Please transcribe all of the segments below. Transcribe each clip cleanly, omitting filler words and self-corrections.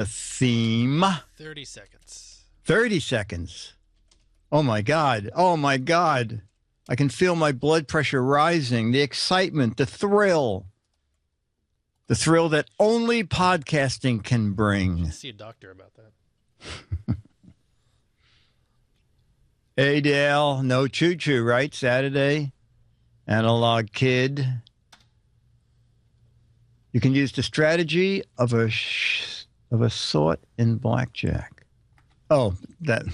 a theme. 30 seconds. 30 seconds. Oh, my God. Oh, my God. I can feel my blood pressure rising, the excitement, the thrill. The thrill that only podcasting can bring. See a doctor about that. Hey, Dale. No choo-choo, right? Saturday. Analog Kid. You can use the strategy of a sort in blackjack. Oh, that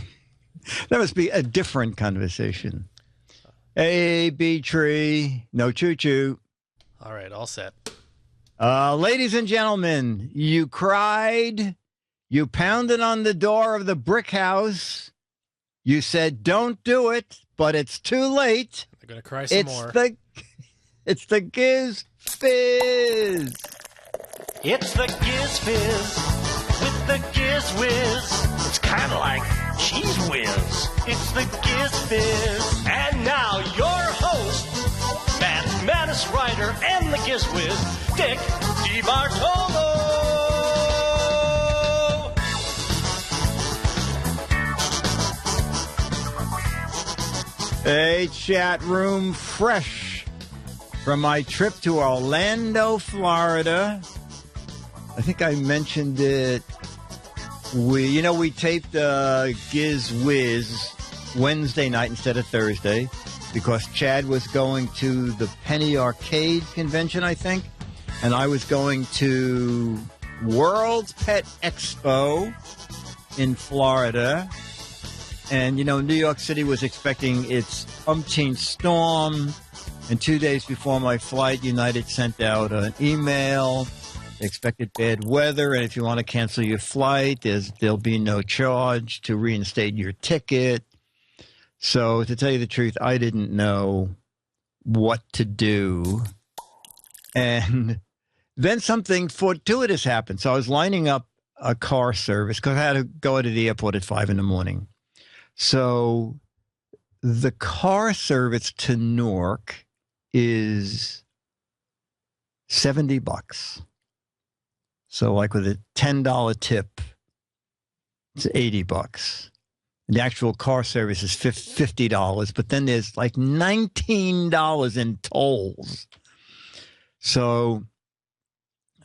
must be a different conversation. A, B tree, no choo-choo. All right, all set. Ladies and gentlemen, you cried. You pounded on the door of the brick house. You said, don't do it, but it's too late. I'm going to cry some more. It's the Giz Fiz. It's the Giz Fiz with the Giz Whiz. It's kind of like Cheese Whiz. It's the Giz Fiz. And now your host, mathematics writer and the Giz Whiz, Dick DeBartolo. Hey, chat room, fresh from my trip to Orlando, Florida. I think I mentioned it. We taped Giz Whiz Wednesday night instead of Thursday because Chad was going to the Penny Arcade convention, I think, and I was going to World's Pet Expo in Florida. And, New York City was expecting its umpteenth storm. And 2 days before my flight, United sent out an email. They expected bad weather, and if you want to cancel your flight, there'll be no charge to reinstate your ticket. So, to tell you the truth, I didn't know what to do. And then something fortuitous happened. So I was lining up a car service because I had to go to the airport at 5 a.m. So the car service to Newark is $70. So like with a $10 tip, it's $80. The actual car service is $50, but then there's like $19 in tolls. So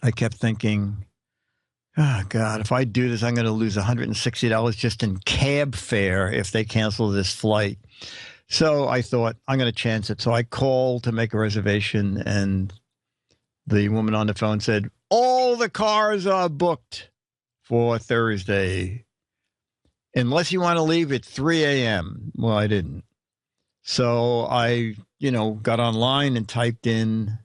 I kept thinking, oh, God, if I do this, I'm going to lose $160 just in cab fare if they cancel this flight. So I thought, I'm going to chance it. So I called to make a reservation, and the woman on the phone said, all the cars are booked for Thursday, unless you want to leave at 3 a.m. Well, I didn't. So I, got online and typed in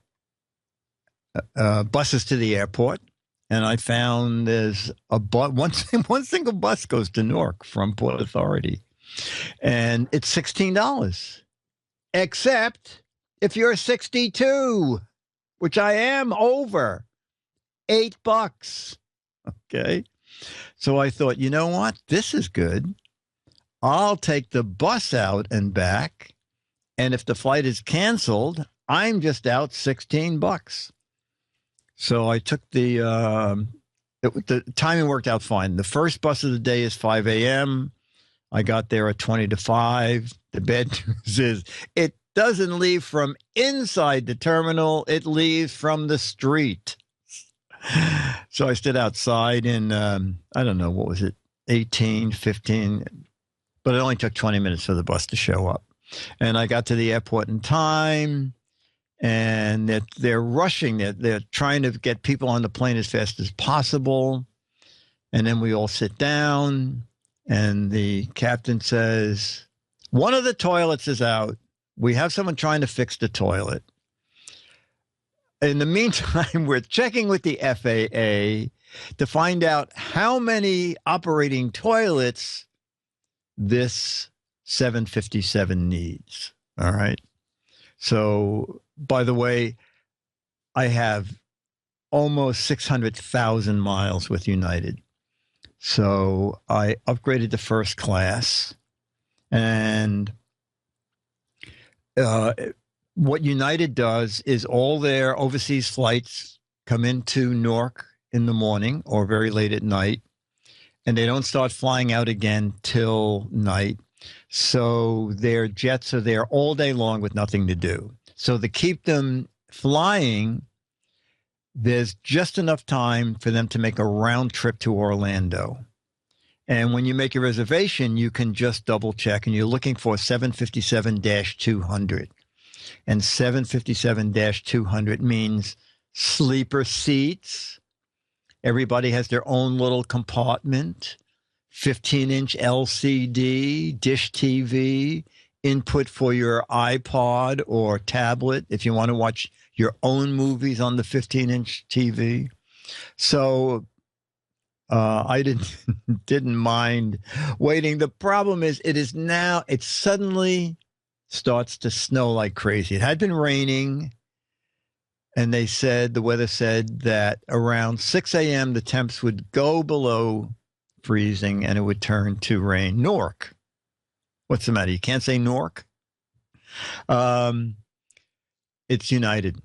buses to the airport. And I found there's one single bus goes to Newark from Port Authority. And it's $16. Except if you're 62, which I am over, $8. Okay. So I thought, you know what? This is good. I'll take the bus out and back. And if the flight is canceled, I'm just out $16. So I took the timing worked out fine. The first bus of the day is 5 a.m. I got there at 20 to 5. The bad news is it doesn't leave from inside the terminal. It leaves from the street. So I stood outside in, I don't know, what was it, 18, 15. But it only took 20 minutes for the bus to show up. And I got to the airport in time. And they're rushing it. They're trying to get people on the plane as fast as possible. And then we all sit down, and the captain says, one of the toilets is out. We have someone trying to fix the toilet. In the meantime, we're checking with the FAA to find out how many operating toilets this 757 needs. All right. So, by the way, I have almost 600,000 miles with United. So I upgraded to first class. And what United does is all their overseas flights come into Newark in the morning or very late at night. and they don't start flying out again till night. So their jets are there all day long with nothing to do. So to keep them flying, there's just enough time for them to make a round trip to Orlando. And when you make a reservation, you can just double check, and you're looking for 757-200. And 757-200 means sleeper seats. Everybody has their own little compartment, 15-inch LCD, dish TV, input for your iPod or tablet if you want to watch your own movies on the 15-inch TV. So I didn't mind waiting. The problem is it suddenly starts to snow like crazy. It had been raining, and the weather said that around 6 a.m. the temps would go below freezing and it would turn to rain. Nork. What's the matter? You can't say Nork? It's United.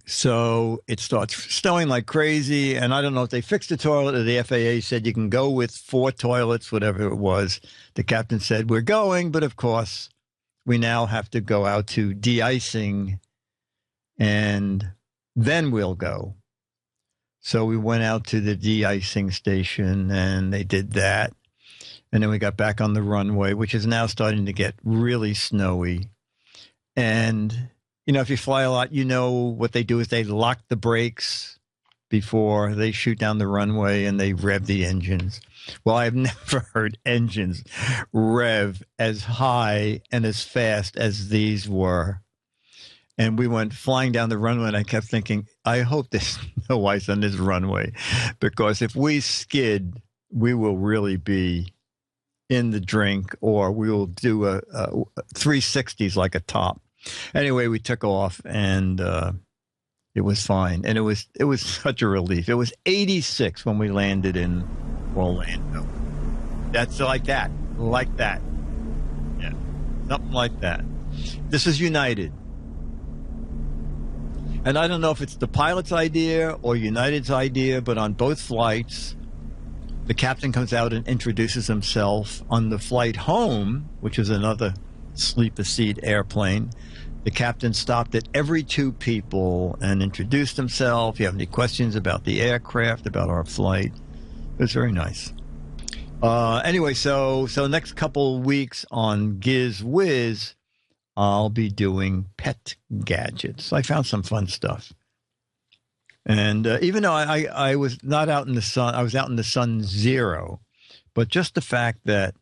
So it starts snowing like crazy, and I don't know if they fixed the toilet or the FAA said you can go with 4 toilets, whatever it was. The captain said, we're going, but of course, we now have to go out to de-icing, and then we'll go. So we went out to the de-icing station, and they did that. And then we got back on the runway, which is now starting to get really snowy. And you know, if you fly a lot, you know what they do is they lock the brakes before they shoot down the runway and they rev the engines. Well, I've never heard engines rev as high and as fast as these were. And we went flying down the runway, and I kept thinking, I hope there's no ice on this runway, because if we skid, we will really be in the drink, or we will do a 360s like a top. Anyway, we took off, and it was fine. And it was such a relief. It was 86 when we landed in Orlando. That's like that. Yeah, something like that. This is United. And I don't know if it's the pilot's idea or United's idea, but on both flights, the captain comes out and introduces himself. On the flight home, which is another sleeper seat airplane, the captain stopped at every 2 people and introduced himself. If you have any questions about the aircraft, about our flight, it was very nice. Anyway, so next couple of weeks on GizFiz, I'll be doing pet gadgets. I found some fun stuff. And even though I was not out in the sun, I was out in the sun 0, but just the fact that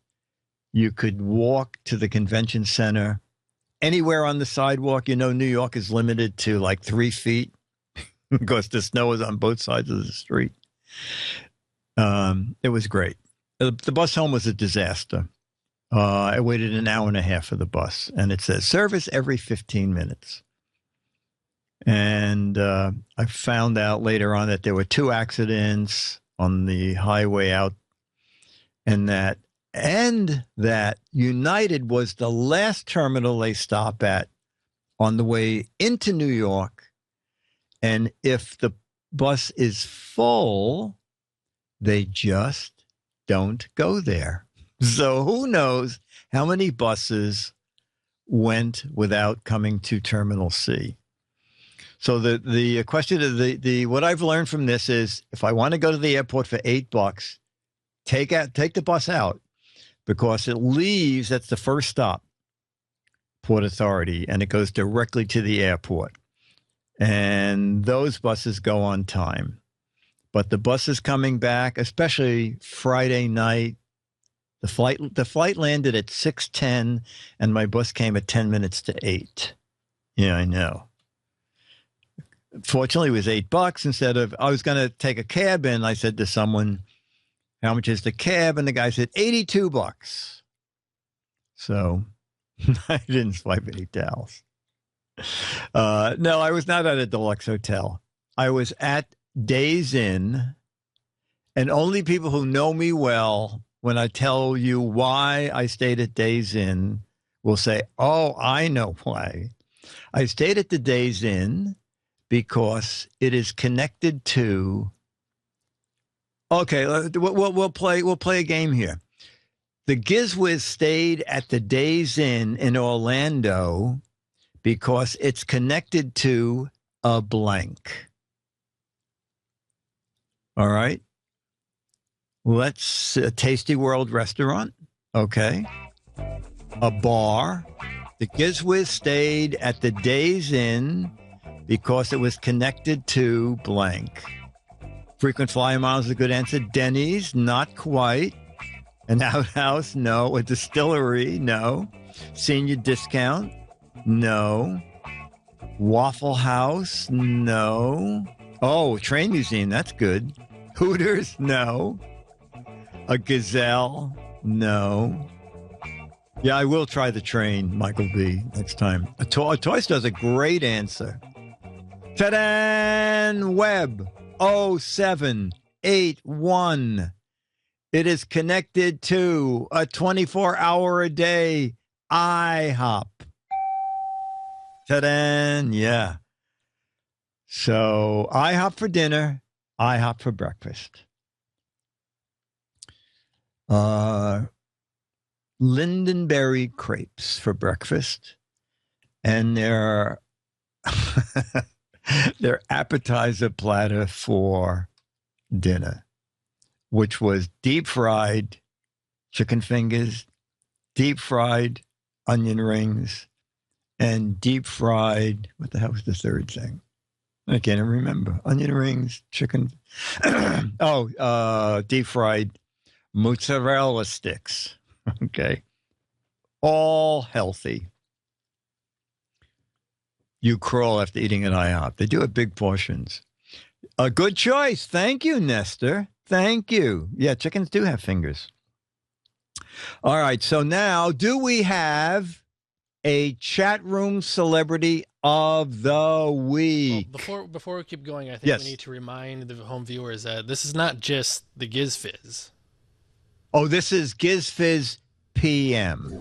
you could walk to the convention center anywhere on the sidewalk. You know, New York is limited to like 3 feet because the snow is on both sides of the street. It was great. The bus home was a disaster. I waited an hour and a half for the bus, and it says service every 15 minutes. And I found out later on that there were 2 accidents on the highway out, and that United was the last terminal they stop at on the way into New York. And if the bus is full, they just don't go there. So who knows how many buses went without coming to Terminal C. So the question of the what I've learned from this is, if I want to go to the airport for $8, take the bus out, because it leaves, that's the first stop, Port Authority, and it goes directly to the airport. And those buses go on time. But the buses coming back, especially Friday night, the flight landed at 6:10, and my bus came at 10 minutes to 8. Yeah, I know. Fortunately, it was $8 instead of, I was going to take a cab in. I said to someone, how much is the cab? And the guy said, $82. So I didn't swipe $8. No, I was not at a deluxe hotel. I was at Days Inn, and only people who know me well, when I tell you why I stayed at Days Inn, will say, oh, I know why. I stayed at the Days Inn because it is connected to Okay, we'll play a game here. The GizWiz stayed at the Days Inn in Orlando because it's connected to a blank. All right. Let's a Tasty World restaurant. Okay. A bar. The GizWiz stayed at the Days Inn because it was connected to blank. Frequent flyer miles is a good answer. Denny's, not quite. An outhouse, no. A distillery, no. Senior discount, no. Waffle House, no. Oh, train museum, that's good. Hooters, no. A Gazelle, no. Yeah, I will try the train, Michael B, next time. A toy store's a great answer. Ta-da! Web 0781. It is connected to a 24-hour-a-day IHOP. Ta-da! Yeah. So IHOP for dinner, IHOP for breakfast. Lindenberry crepes for breakfast. And their appetizer platter for dinner, which was deep fried chicken fingers, deep fried onion rings, and deep fried, what the hell was the third thing? I can't even remember. Onion rings, chicken. Deep fried mozzarella sticks. Okay. All healthy. You crawl after eating at IHOP. They do have big portions. A good choice. Thank you, Nestor. Thank you. Yeah, chickens do have fingers. All right. So now, do we have a chat room celebrity of the week? Well, before we keep going, I think Yes. we need to remind the home viewers that this is not just the Giz Fiz. Oh, this is Giz Fiz PM.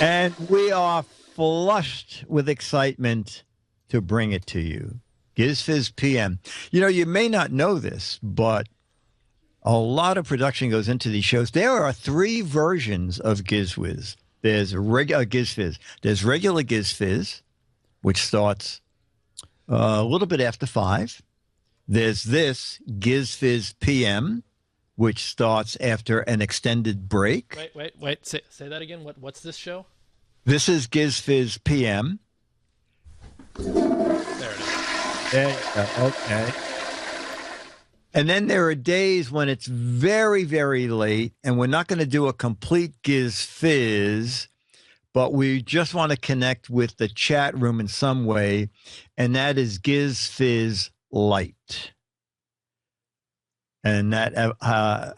And we are flushed with excitement to bring it to you. Giz Fiz PM. You know, you may not know this, but a lot of production goes into these shows. There are 3 versions of GizWiz. There's regular Giz Fiz. There's regular Giz Fiz, which starts a little bit after 5. There's this Giz Fiz PM, which starts after an extended break. Wait. Say that again. What's this show? This is Giz Fiz PM. There it is. There you go. Okay. And then there are days when it's very, very late, and we're not going to do a complete Giz Fiz, but we just want to connect with the chat room in some way, and that is Giz Fiz Light. And that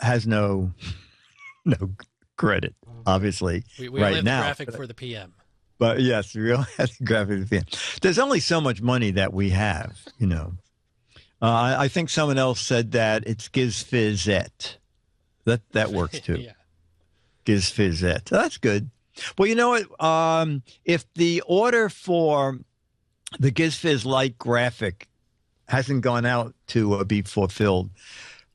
has no credit, obviously, We right only have now. the graphic for the PM. But yes, we only have the graphic for the PM. There's only so much money that we have, you know. I think someone else said that it's Giz Fizette. That works too. Yeah. Giz Fizette. That's good. Well, you know what? If the order for the Giz Fiz Light graphic hasn't gone out to be fulfilled,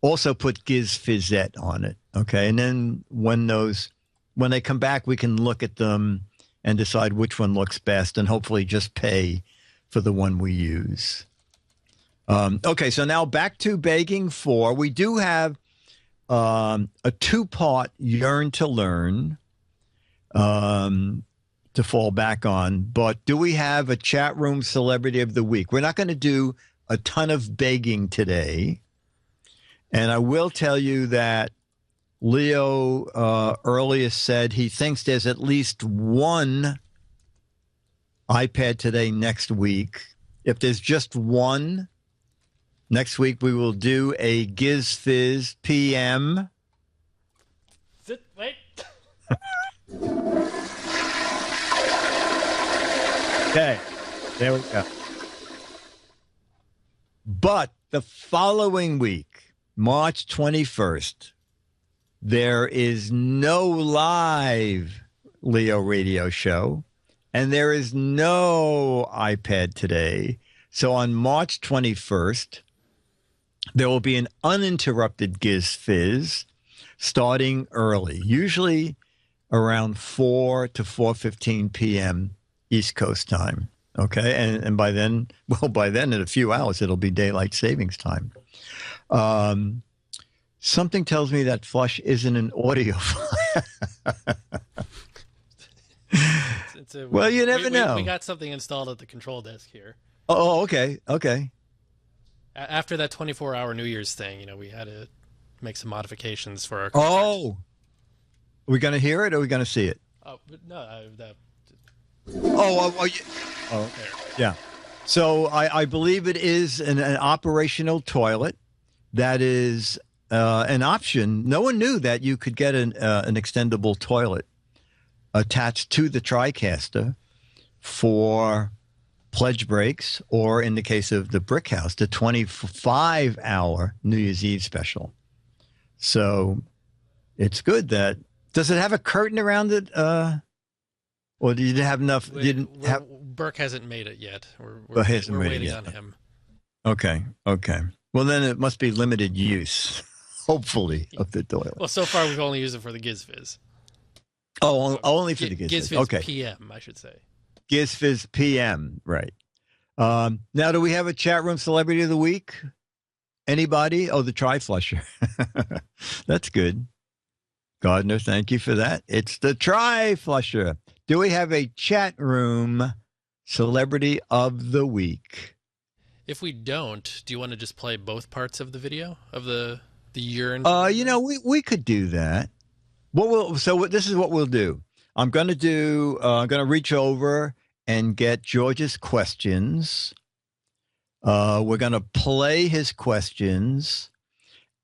also put Giz Fizette on it. Okay. And then when they come back, we can look at them and decide which one looks best and hopefully just pay for the one we use. Okay. So now back to begging for, we do have a 2-part Yearn to Learn to fall back on, but do we have a chat room celebrity of the week? We're not going to do a ton of begging today. And I will tell you that Leo earlier said he thinks there's at least one iPad Today next week. If there's just one, next week we will do a Giz Fiz PM. Wait. Okay, there we go. But the following week, March 21st, there is no live Leo radio show, and there is no iPad Today. So on March 21st, there will be an uninterrupted Giz Fiz starting early, usually around 4 to 4:15 p.m. East Coast time. Okay. And by then, in a few hours, it'll be daylight savings time. Something tells me that flush isn't an audio file. Well, you never know. We got something installed at the control desk here. Oh, okay. Okay. After that 24-hour New Year's thing, we had to make some modifications for our. Oh, are we going to hear it or are we going to see it? Oh, no. Yeah. So I believe it is an operational toilet that is an option. No one knew that you could get an extendable toilet attached to the TriCaster for pledge breaks, or in the case of the Brick House, the 25-hour New Year's Eve special. So it's good that. Does it have a curtain around it? Or did you have enough? Burke hasn't made it yet. We're waiting on him. Okay. Well, then it must be limited use, hopefully, of the toilet. Well, so far we've only used it for the Giz Fiz. Oh, only for the Giz Fiz. Okay. PM, I should say. Giz Fiz PM, right. Now, do we have a chat room celebrity of the week? Anybody? Oh, the Tri-Flusher. That's good. Gardner, thank you for that. It's the Tri-Flusher. Do we have a chat room celebrity of the week? If we don't, do you want to just play both parts of the video of the urine? We could do that. This is what we'll do. I'm going to reach over and get George's questions. We're going to play his questions.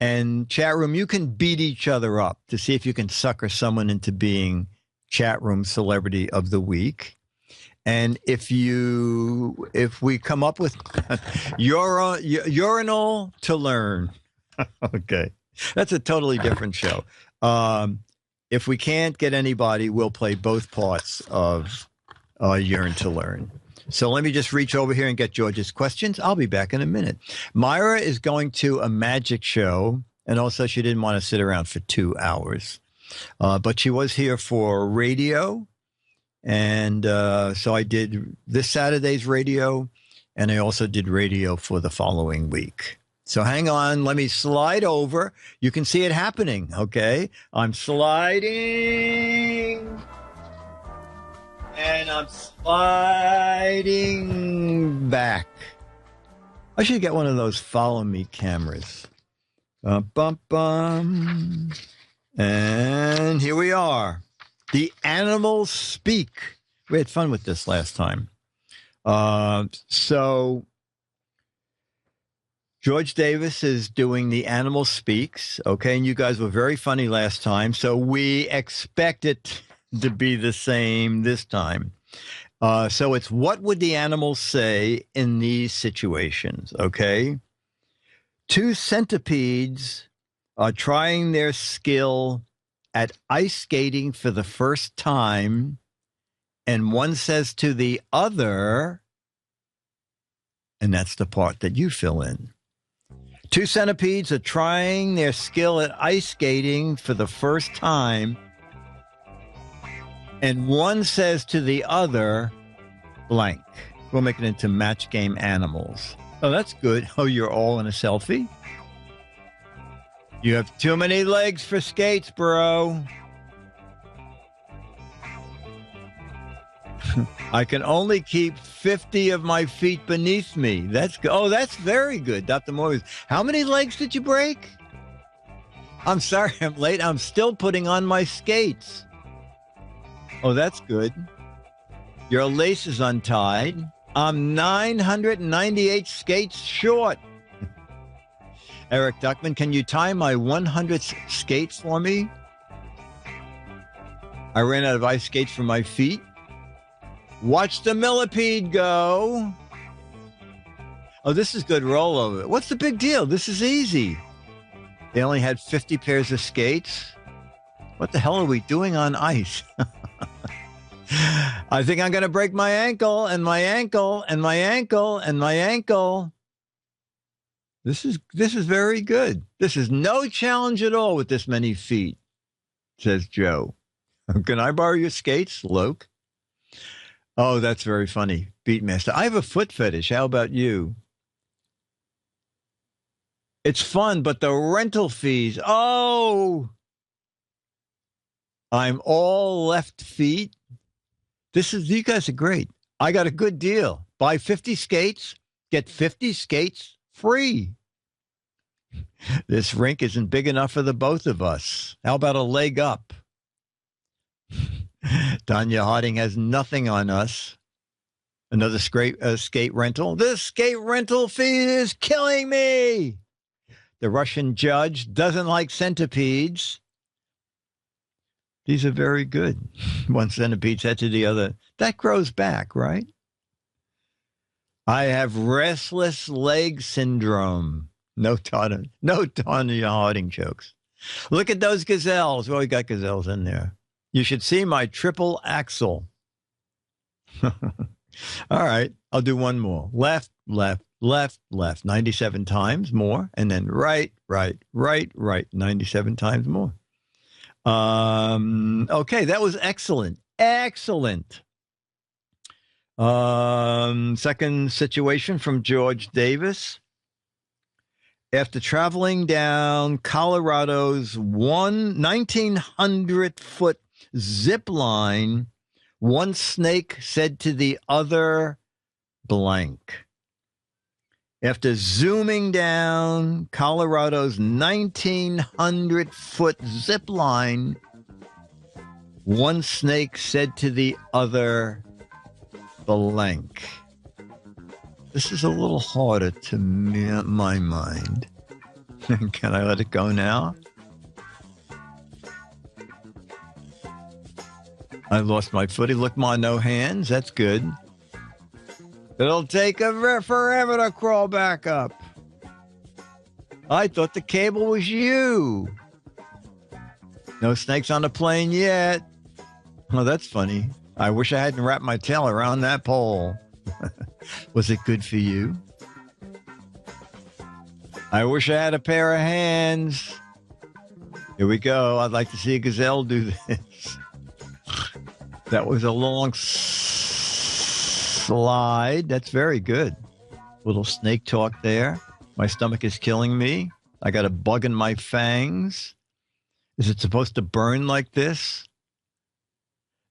And chat room, you can beat each other up to see if you can sucker someone into being chat room celebrity of the week. And if we come up with urinal to learn, okay, that's a totally different show. If we can't get anybody, we'll play both parts of Urine to Learn. So let me just reach over here and get George's questions. I'll be back in a minute. Myra is going to a magic show, and also she didn't want to sit around for 2 hours. But she was here for radio, and so I did this Saturday's radio, and I also did radio for the following week. So hang on, let me slide over. You can see it happening, okay? I'm sliding. And I'm sliding back. I should get one of those follow me cameras. Bum, bum. And here we are. The animals speak. We had fun with this last time. So George Davis is doing the Animal Speaks. Okay. And you guys were very funny last time. So we expect it to be the same this time. So it's what would the animals say in these situations, okay? 2 centipedes are trying their skill at ice skating for the first time, and one says to the other, and that's the part that you fill in. 2 centipedes are trying their skill at ice skating for the first time, and one says to the other, blank. We'll make it into match game animals. Oh, that's good. Oh, you're all in a selfie? You have too many legs for skates, bro. I can only keep 50 of my feet beneath me. That's good. Oh, that's very good, Dr. Morris. How many legs did you break? I'm sorry I'm late. I'm still putting on my skates. Oh, that's good. Your lace is untied. I'm 998 skates short. Eric Duckman, can you tie my 100th skate for me? I ran out of ice skates for my feet. Watch the millipede go. Oh, this is good rollover. What's the big deal? This is easy. They only had 50 pairs of skates. What the hell are we doing on ice? I think I'm going to break my ankle and my ankle and my ankle and my ankle. This is very good. This is no challenge at all with this many feet, says Joe. Can I borrow your skates, Loke? Oh, that's very funny. Beatmaster. I have a foot fetish. How about you? It's fun, but the rental fees. Oh, I'm all left feet. You guys are great. I got a good deal. Buy 50 skates, get 50 skates free. This rink isn't big enough for the both of us. How about a leg up? Tanya Harding has nothing on us. Another skate rental. This skate rental fee is killing me. The Russian judge doesn't like centipedes. These are very good. One centipede said to the other, that grows back, right? I have restless leg syndrome. No Tanya Harding jokes. Look at those gazelles. Well, we got gazelles in there. You should see my triple axle. All right, I'll do one more. Left, left, left, left. 97 times more. And then right, right, right, right. 97 times more. Okay, that was excellent. Excellent. Second situation from George Davis. After traveling down Colorado's 1,900-foot zip line, one snake said to the other blank. After zooming down Colorado's 1,900-foot zip line, one snake said to the other blank. This is a little harder to my mind. Can I let it go now? I lost my footing. Look, ma, no hands. That's good. It'll take forever to crawl back up. I thought the cable was you. No snakes on the plane yet. Oh, that's funny. I wish I hadn't wrapped my tail around that pole. Was it good for you? I wish I had a pair of hands. Here we go. I'd like to see a gazelle do this. That was a long slide. That's very good. Little snake talk there. My stomach is killing me. I got a bug in my fangs. Is it supposed to burn like this?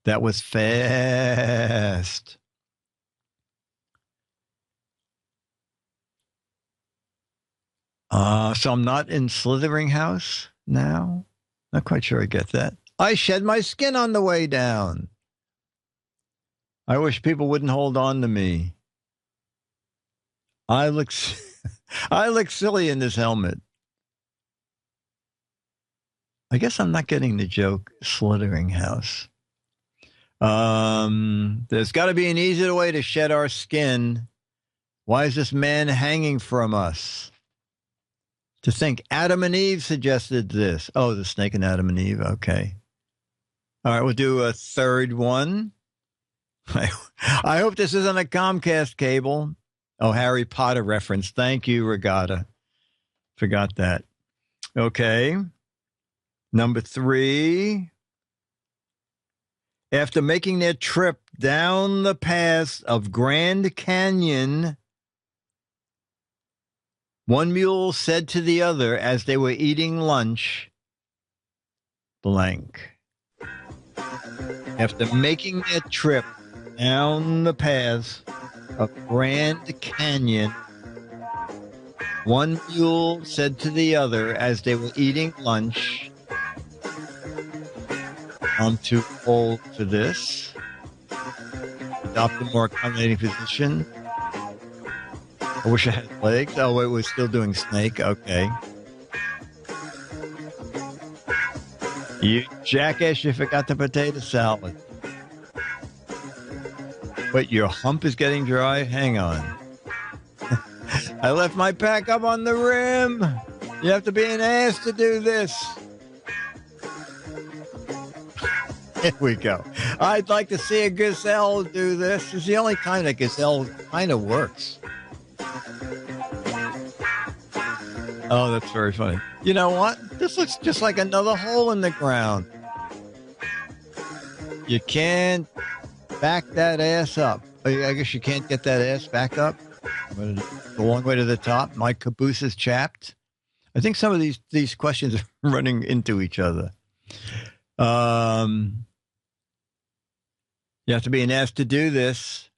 That was fast. So I'm not in Slithering House now? Not quite sure I get that. I shed my skin on the way down. I wish people wouldn't hold on to me. I look silly in this helmet. I guess I'm not getting the joke, Slithering House. There's got to be an easier way to shed our skin. Why is this man hanging from us? To think Adam and Eve suggested this. Oh, the snake and Adam and Eve. Okay. All right, we'll do a third one. I hope this isn't a Comcast cable. Oh, Harry Potter reference. Thank you, Regatta. Forgot that. Okay. Number 3. After making their trip down the pass of Grand Canyon, one mule said to the other as they were eating lunch, blank. After making their trip down the path of Grand Canyon, one mule said to the other as they were eating lunch, I'm too old for this. Adopt a more accommodating position. I wish I had legs. Oh, wait, we're still doing snake. Okay. You jackass, you forgot the potato salad. Wait, your hump is getting dry? Hang on. I left my pack up on the rim. You have to be an ass to do this. Here we go. I'd like to see a gazelle do this. It's the only time that gazelle kind of works. Oh, that's very funny. You know what? This looks just like another hole in the ground. You can't back that ass up. I guess you can't get that ass back up. The long way to the top. My caboose is chapped. I think some of these questions are running into each other. You have to be an ass to do this.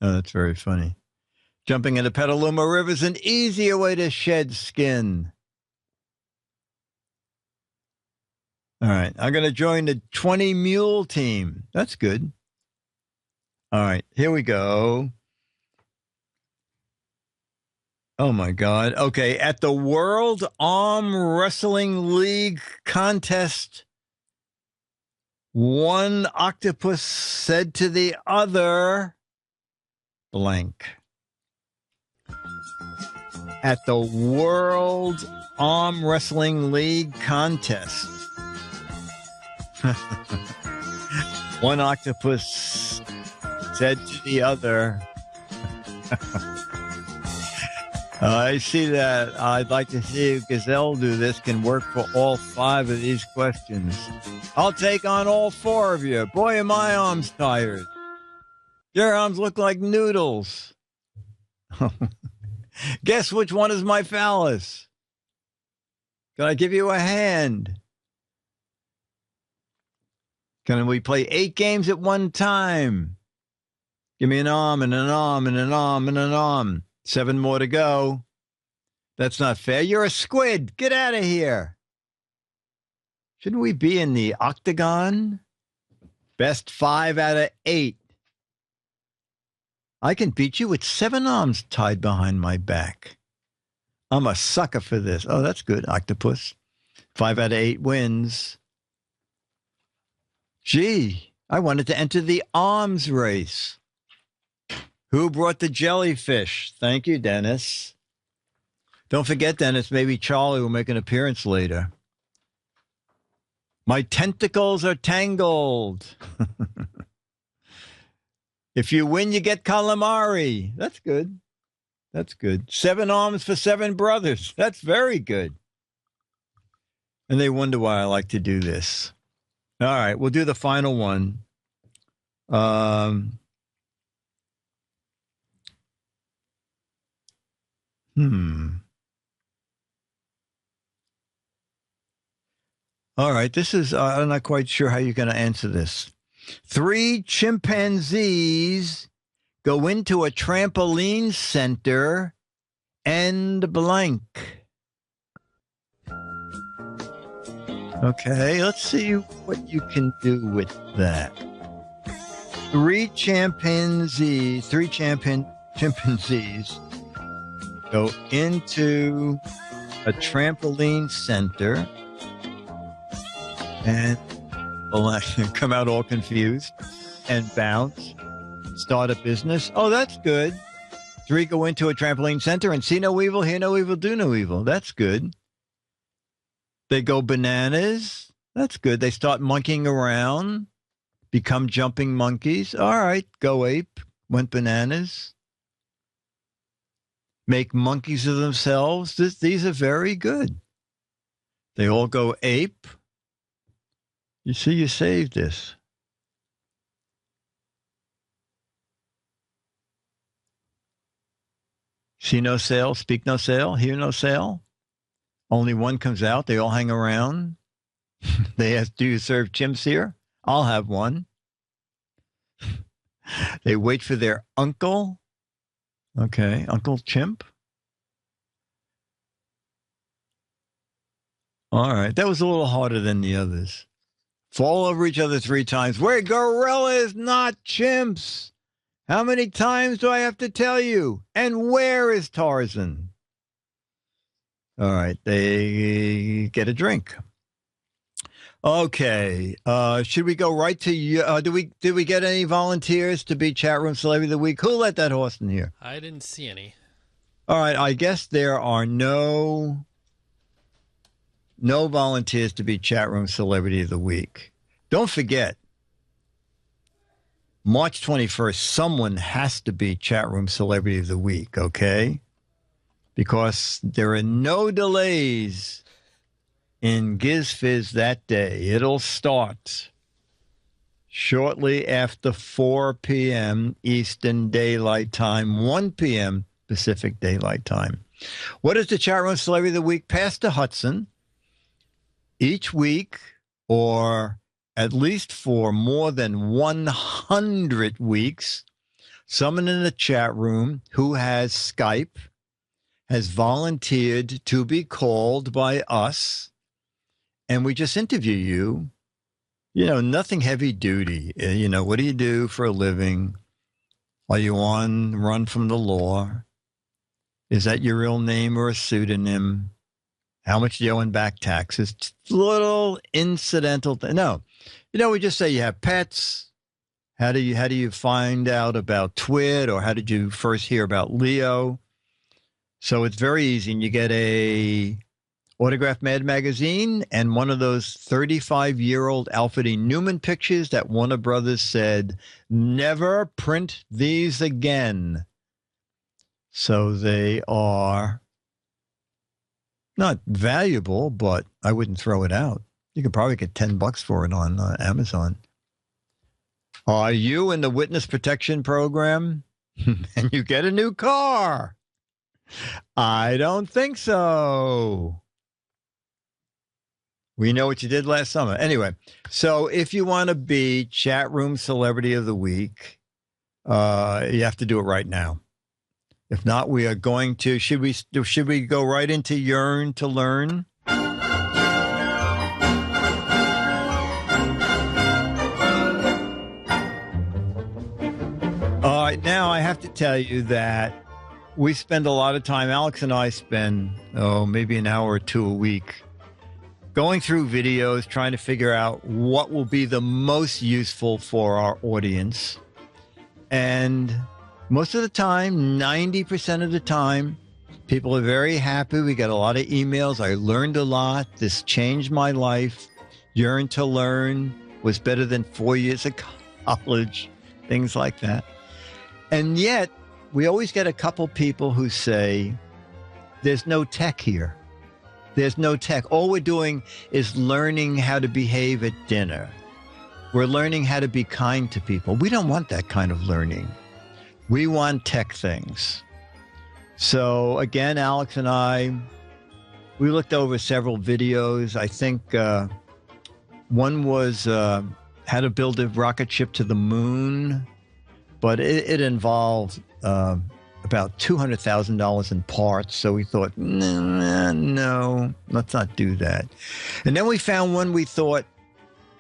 Oh, that's very funny. Jumping in the Petaluma River is an easier way to shed skin. All right. I'm going to join the 20 mule team. That's good. All right. Here we go. Oh, my God. Okay. At the World Arm Wrestling League contest, one octopus said to the other, blank. At the World Arm Wrestling League contest, one octopus said to the other, I see that. I'd like to see if Gazelle do this can work for all 5 of these questions. I'll take on all 4 of you. Boy, are my arms tired. Your arms look like noodles. Guess which one is my phallus? Can I give you a hand? Can we play 8 games at one time? Give me an arm and an arm and an arm and an arm. 7 more to go. That's not fair. You're a squid. Get out of here. Shouldn't we be in the octagon? Best 5 out of 8. I can beat you with 7 arms tied behind my back. I'm a sucker for this. Oh, that's good, octopus. 5 out of 8 wins. Gee, I wanted to enter the arms race. Who brought the jellyfish? Thank you, Dennis. Don't forget, Dennis, maybe Charlie will make an appearance later. My tentacles are tangled. If you win, you get calamari. That's good. That's good. 7 arms for 7 brothers. That's very good. And they wonder why I like to do this. All right, we'll do the final one. All right, this is, I'm not quite sure how you're going to answer this. 3 chimpanzees go into a trampoline center and blank. Okay, let's see what you can do with that. 3 chimpanzees go into a trampoline center and come out all confused and bounce, start a business. Oh, that's good. 3 go into a trampoline center and see no evil, hear no evil, do no evil. That's good. They go bananas. That's good. They start monkeying around, become jumping monkeys. All right, go ape, went bananas. Make monkeys of themselves. These are very good. They all go ape. You see, you saved this. See no sale, speak no sale, hear no sale. Only one comes out. They all hang around. They ask, do you serve chimps here? I'll have one. They wait for their uncle. Okay, Uncle Chimp. All right, that was a little harder than the others. Fall over each other 3 times. We're gorillas, not chimps. How many times do I have to tell you? And where is Tarzan? All right, they get a drink. Okay, should we go right to you? Did we get any volunteers to be chat room celebrity of the week? Who let that horse in here? I didn't see any. All right, I guess there are no volunteers to be chat room celebrity of the week. Don't forget, March 21st, someone has to be Chat Room Celebrity of the Week, okay? Because there are no delays in Giz Fiz that day. It'll start shortly after 4 p.m. Eastern Daylight Time, 1 p.m. Pacific Daylight Time. What is the Chat Room Celebrity of the Week? Pastor Hudson, each week, or at least for more than 100 weeks, someone in the chat room who has Skype has volunteered to be called by us, and we just interview you. You know, nothing heavy duty. You know, what do you do for a living? Are you on run from the law? Is that your real name or a pseudonym? How much do you owe in back taxes? Just little incidental thing. No, you know, we just say you have pets. How do you find out about Twit, or how did you first hear about Leo? So it's very easy. And you get a Autograph Mad magazine and one of those 35-year-old Alfred E. Newman pictures that Warner Brothers said, never print these again. So they are not valuable, but I wouldn't throw it out. You could probably get $10 for it on Amazon. Are you in the witness protection program and you get a new car? I don't think so. We know what you did last summer. Anyway, so if you want to be Chat Room Celebrity of the Week, you have to do it right now. If not, we are going to, should we go right into Yearn to Learn? All right, now I have to tell you that we spend a lot of time, Alex and I spend, maybe an hour or two a week, going through videos, trying to figure out what will be the most useful for our audience. And most of the time, 90% of the time, people are very happy. We got a lot of emails. I learned a lot. This changed my life. Yearn to Learn was better than 4 years of college, things like that. And yet, we always get a couple people who say, there's no tech here. There's no tech. All we're doing is learning how to behave at dinner. We're learning how to be kind to people. We don't want that kind of learning. We want tech things. So again, Alex and I, we looked over several videos. I think one was how to build a rocket ship to the moon, but it involved about $200,000 in parts. So we thought, no, let's not do that. And then we found one we thought,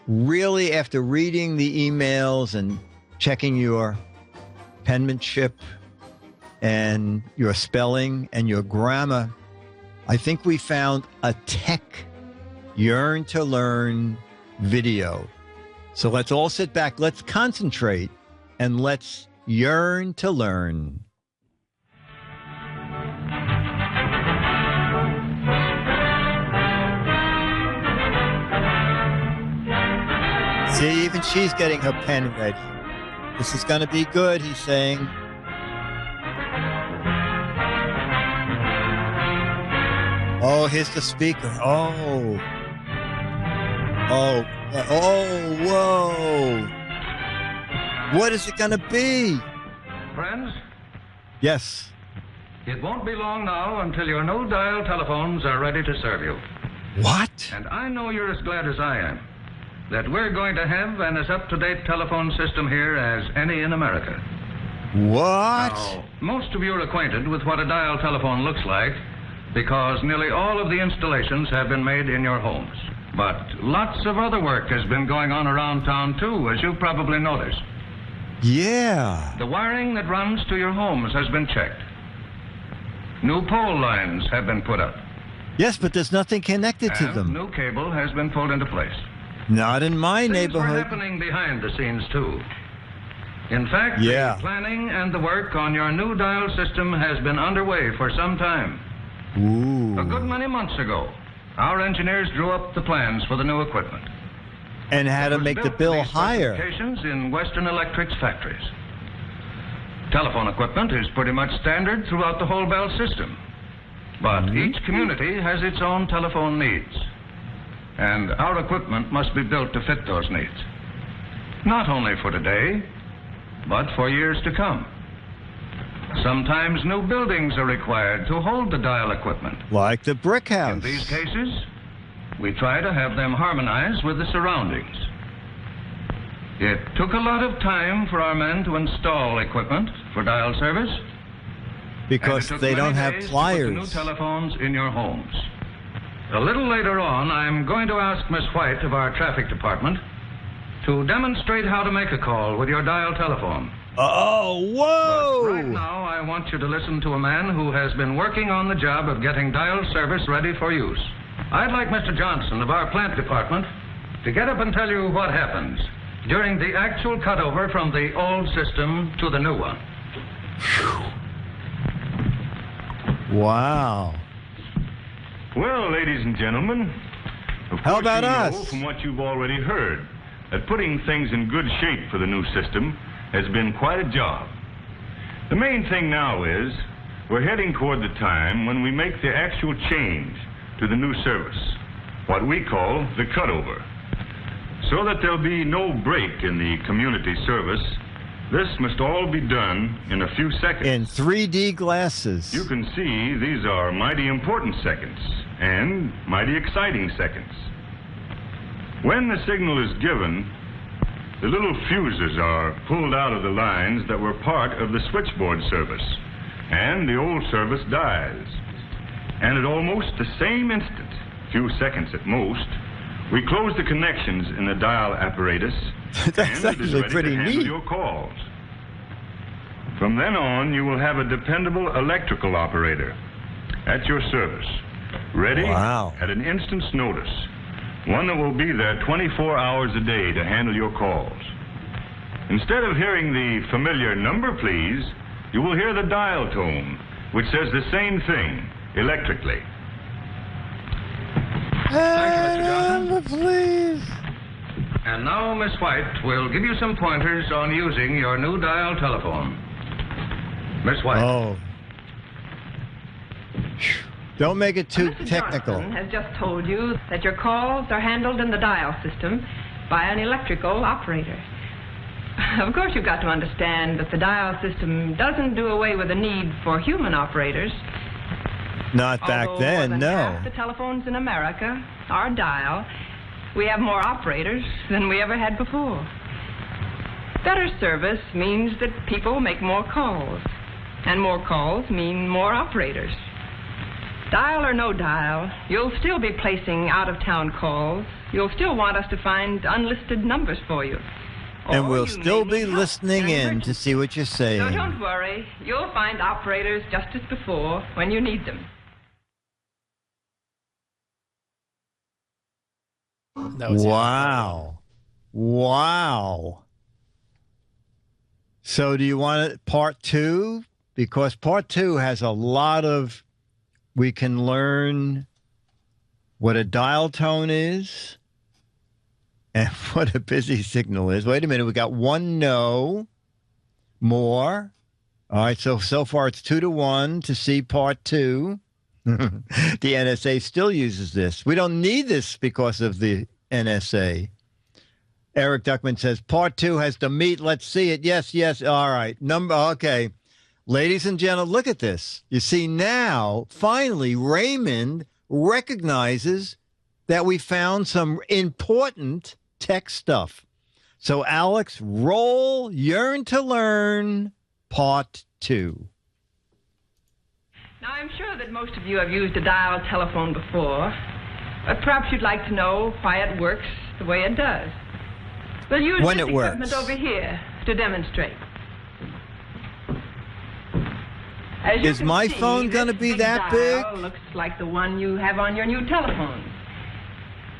really, after reading the emails and checking your penmanship and your spelling and your grammar, I think we found a tech Yearn to Learn video. So let's all sit back, let's concentrate, and let's yearn to learn. See, even she's getting her pen ready. This is going to be good, he's saying. Oh, here's the speaker. Oh, whoa. What is it going to be? Friends? Yes. It won't be long now until your new dial telephones are ready to serve you. What? And I know you're as glad as I am that we're going to have an as up-to-date telephone system here as any in America. What? Now, most of you are acquainted with what a dial telephone looks like because nearly all of the installations have been made in your homes. But lots of other work has been going on around town, too, as you've probably noticed. Yeah. The wiring that runs to your homes has been checked. New pole lines have been put up. Yes, but there's nothing connected to them. New cable has been pulled into place. Not in my Things neighborhood. were happening behind the scenes, too. In fact, Yeah. the planning and the work on your new dial system has been underway for some time. Ooh. A good many months ago, our engineers drew up the plans for the new equipment. And how to It was make the built bill to these higher. specifications in Western Electric's factories. Telephone equipment is pretty much standard throughout the whole Bell system. But each community has its own telephone needs. And our equipment must be built to fit those needs. Not only for today, but for years to come. Sometimes new buildings are required to hold the dial equipment. Like the brick house. In these cases, we try to have them harmonize with the surroundings. It took a lot of time for our men to install equipment for dial service. Because and it took they don't many have days to put pliers. the new telephones in your homes. A little later on, I'm going to ask Miss White of our traffic department to demonstrate how to make a call with your dial telephone. Oh, But whoa! right now, I want you to listen to a man who has been working on the job of getting dial service ready for use. I'd like Mr. Johnson of our plant department to get up and tell you what happens during the actual cutover from the old system to the new one. Wow. Well, ladies and gentlemen, of How course about you know us? from what you've already heard that putting things in good shape for the new system has been quite a job. The main thing now is we're heading toward the time when we make the actual change to the new service, what we call the cutover. So that there'll be no break in the community service, this must all be done in a few seconds. In 3D glasses. You can see these are mighty important seconds and mighty exciting seconds. When the signal is given, the little fuses are pulled out of the lines that were part of the switchboard service, and the old service dies. And at almost the same instant, few seconds at most, we close the connections in the dial apparatus. That's and it is actually ready pretty to handle neat. your calls. From then on, you will have a dependable electrical operator at your service, ready Wow. at an instant's notice. One that will be there 24 hours a day to handle your calls. Instead of hearing the familiar number, please, you will hear the dial tone, which says the same thing electrically. Thank you, Mr. Johnson. Please. And now Miss White will give you some pointers on using your new dial telephone. Miss White. Oh. Don't make it too Mr. technical. Johnson has just told you that your calls are handled in the dial system by an electrical operator. Of course, you've got to understand that the dial system doesn't do away with the need for human operators. Not back Although then, more than no. half the telephones in America are dial. We have more operators than we ever had before. Better service means that people make more calls, and more calls mean more operators. Dial or no dial, you'll still be placing out-of-town calls. You'll still want us to find unlisted numbers for you. And Or we'll you still may be need help listening an in to emergency. see what you're So saying. don't worry. You'll find operators just as before when you need them. That was Wow. Wow. So do you want it part two? Because part two has a lot of, we can learn what a dial tone is and what a busy signal is. Wait a minute. We got one no, more. All right. So far it's 2-1 to see part two. The NSA still uses this. We don't need this because of the NSA. Eric Duckman says, part two has to meet. Let's see it. Yes, yes. All right. Okay. Ladies and gentlemen, look at this. You see now, finally, Raymond recognizes that we found some important tech stuff. So, Alex, roll Yearn to Learn part two. Now, I'm sure that most of you have used a dial telephone before, but perhaps you'd like to know why it works the way it does. We'll use When this it works. equipment over here to demonstrate. As you Is can my see, phone this gonna be big that dial big? looks like the one you have on your new telephone.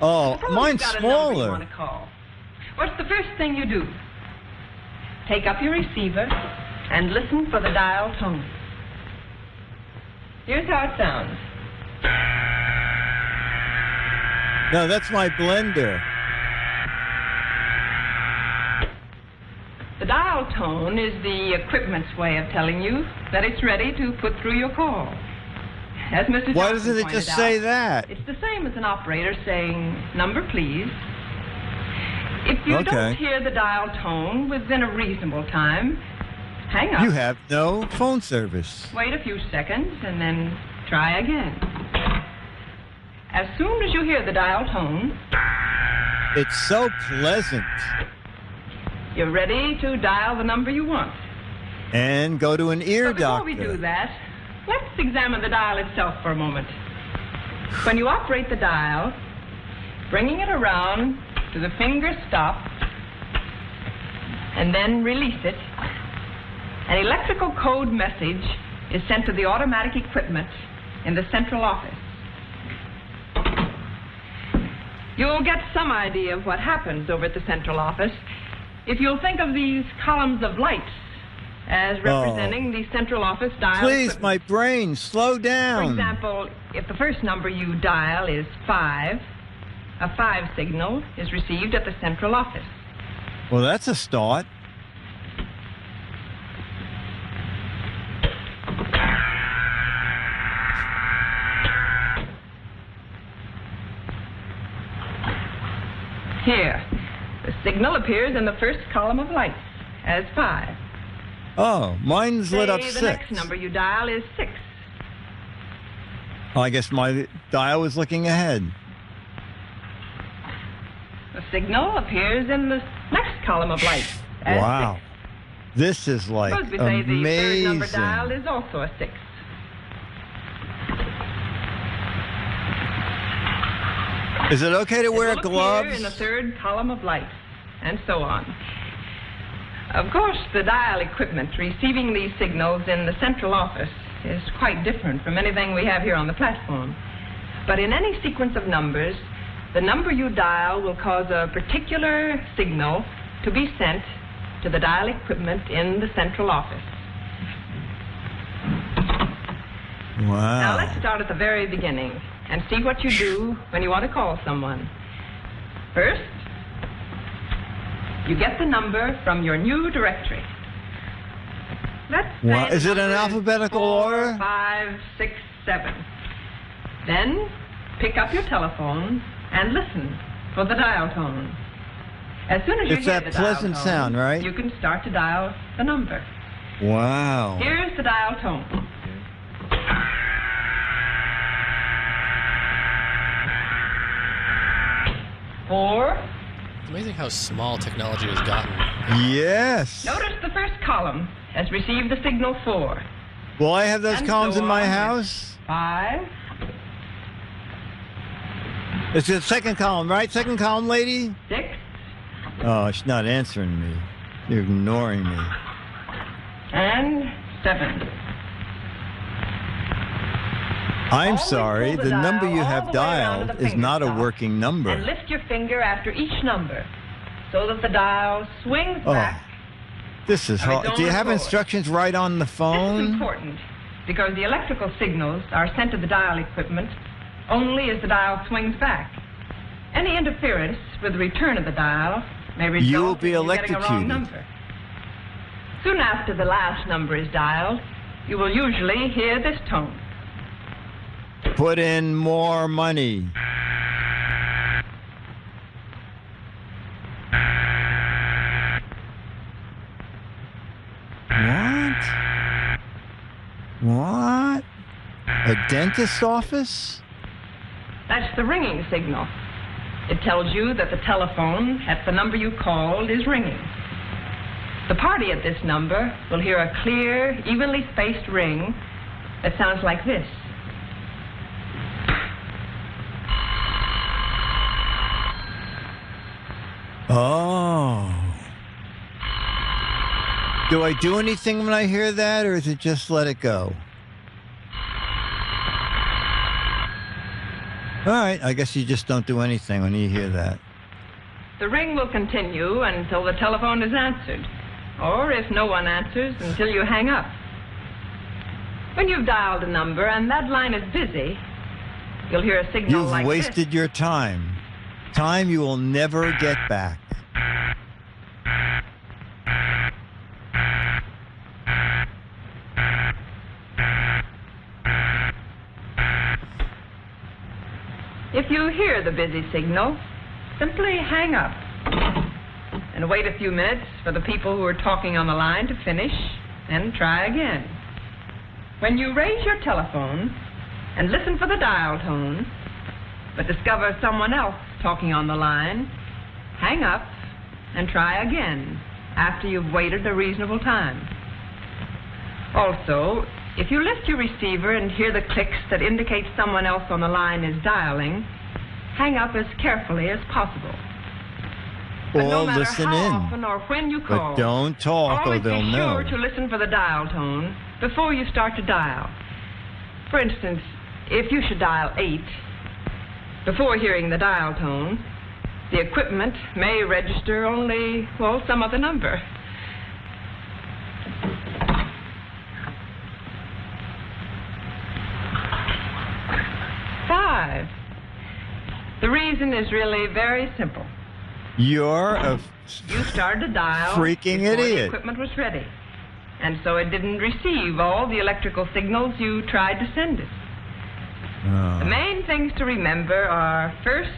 Oh, Suppose mine's you've got a number you smaller. want to call. What's the first thing you do? Take up your receiver and listen for the dial tone. Here's how it sounds. No, that's my blender. tone is the equipment's way of telling you that it's ready to put through your call. As Mr. Why Johnson doesn't it pointed just out, say that? It's the same as an operator saying, "Number, please." If you don't hear the dial tone within a reasonable time, hang up. You have no phone service. Wait a few seconds and then try again. As soon as you hear the dial tone, It's so pleasant. you're ready to dial the number you want. And go to an ear But before doctor. we do that, let's examine the dial itself for a moment. When you operate the dial, bringing it around to the finger stop and then release it, an electrical code message is sent to the automatic equipment in the central office. You'll get some idea of what happens over at the central office if you'll think of these columns of lights as representing the central office dial Please, equipment. my brain, slow down. For example, if the first number you dial is 5, a 5 signal is received at the central office. Well, that's a start. Here, the signal appears in the first column of lights as 5. Oh, mine's lit up Say 6. the next number you dial is 6. Oh, I guess my dial was looking ahead. The signal appears in the next column of lights as Wow. 6. This is like Suppose we say the third number amazing. dialed is also a 6. Is it okay to It wear will appear gloves? in the third column of lights, and so on. Of course, the dial equipment receiving these signals in the central office is quite different from anything we have here on the platform. But in any sequence of numbers, the number you dial will cause a particular signal to be sent to the dial equipment in the central office. Wow. Now let's start at the very beginning and see what you do when you want to call someone. First, you get the number from your new directory. Let's say Wow. the Is it in number alphabetical 4, order? 5, 6, 7. Then pick up your telephone and listen for the dial tone. As soon as you It's hear that the dial pleasant tone, sound, right? you can start to dial the number. Wow. Here's the dial tone. Four. It's amazing how small technology has gotten. Yes. Notice the first column has received the signal 4. Will I have those And columns so in my on. house? 5. It's the second column, right? Second column, lady? 6. Oh, she's not answering me. You're ignoring me. And 7. I'm Always sorry. pull the The number dial you all have the way around to dialed the is finger not a stop working number. And lift your finger after each number so that the dial swings Oh, back. this is Now, hard. don't Do you have record. instructions right on the This is phone? important because the electrical signals are sent to the dial equipment only as the dial swings back. Any interference with the return of the dial may result You will be in you getting a wrong electrocuted. number. Soon after the last number is dialed, you will usually hear this tone. Put in more money. What? What? A dentist's office? That's the ringing signal. It tells you that the telephone at the number you called is ringing. The party at this number will hear a clear, evenly spaced ring that sounds like this. Oh. Do I do anything when I hear that, or is it just let it go? All right, I guess you just don't do anything when you hear that. The ring will continue until the telephone is answered, or if no one answers, until you hang up. When you've dialed a number and that line is busy, you'll hear a signal You've like wasted this. your time. Time you will never get back. If you hear the busy signal, simply hang up and wait a few minutes for the people who are talking on the line to finish, and try again. When you raise your telephone and listen for the dial tone, but discover someone else talking on the line, hang up and try again after you've waited a reasonable time. Also, if you lift your receiver and hear the clicks that indicate someone else on the line is dialing, hang up as carefully as possible. But no matter listen how in. often or when you call, But don't talk or always they'll be know. sure to listen for the dial tone before you start to dial. For instance, if you should dial 8, before hearing the dial tone, the equipment may register only, well, some other number. Five. The reason is really very simple. You're a You started to dial freaking before the idiot. equipment was ready, and so it didn't receive all the electrical signals you tried to send it. The main things to remember are, first,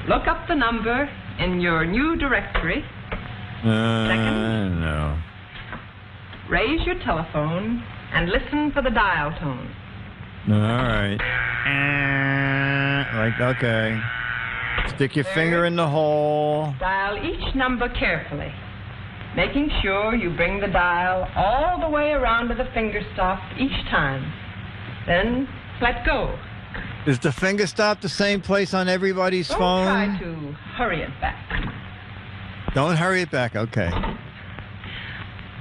look up the number in your new directory. Second, no. raise your telephone and listen for the dial tone. All right. Okay. Stick your finger in the hole. Dial each number carefully, making sure you bring the dial all the way around to the finger stop each time. Then let go. Is the finger stop the same place on everybody's Don't phone? try to hurry it back. Don't hurry it back. Okay.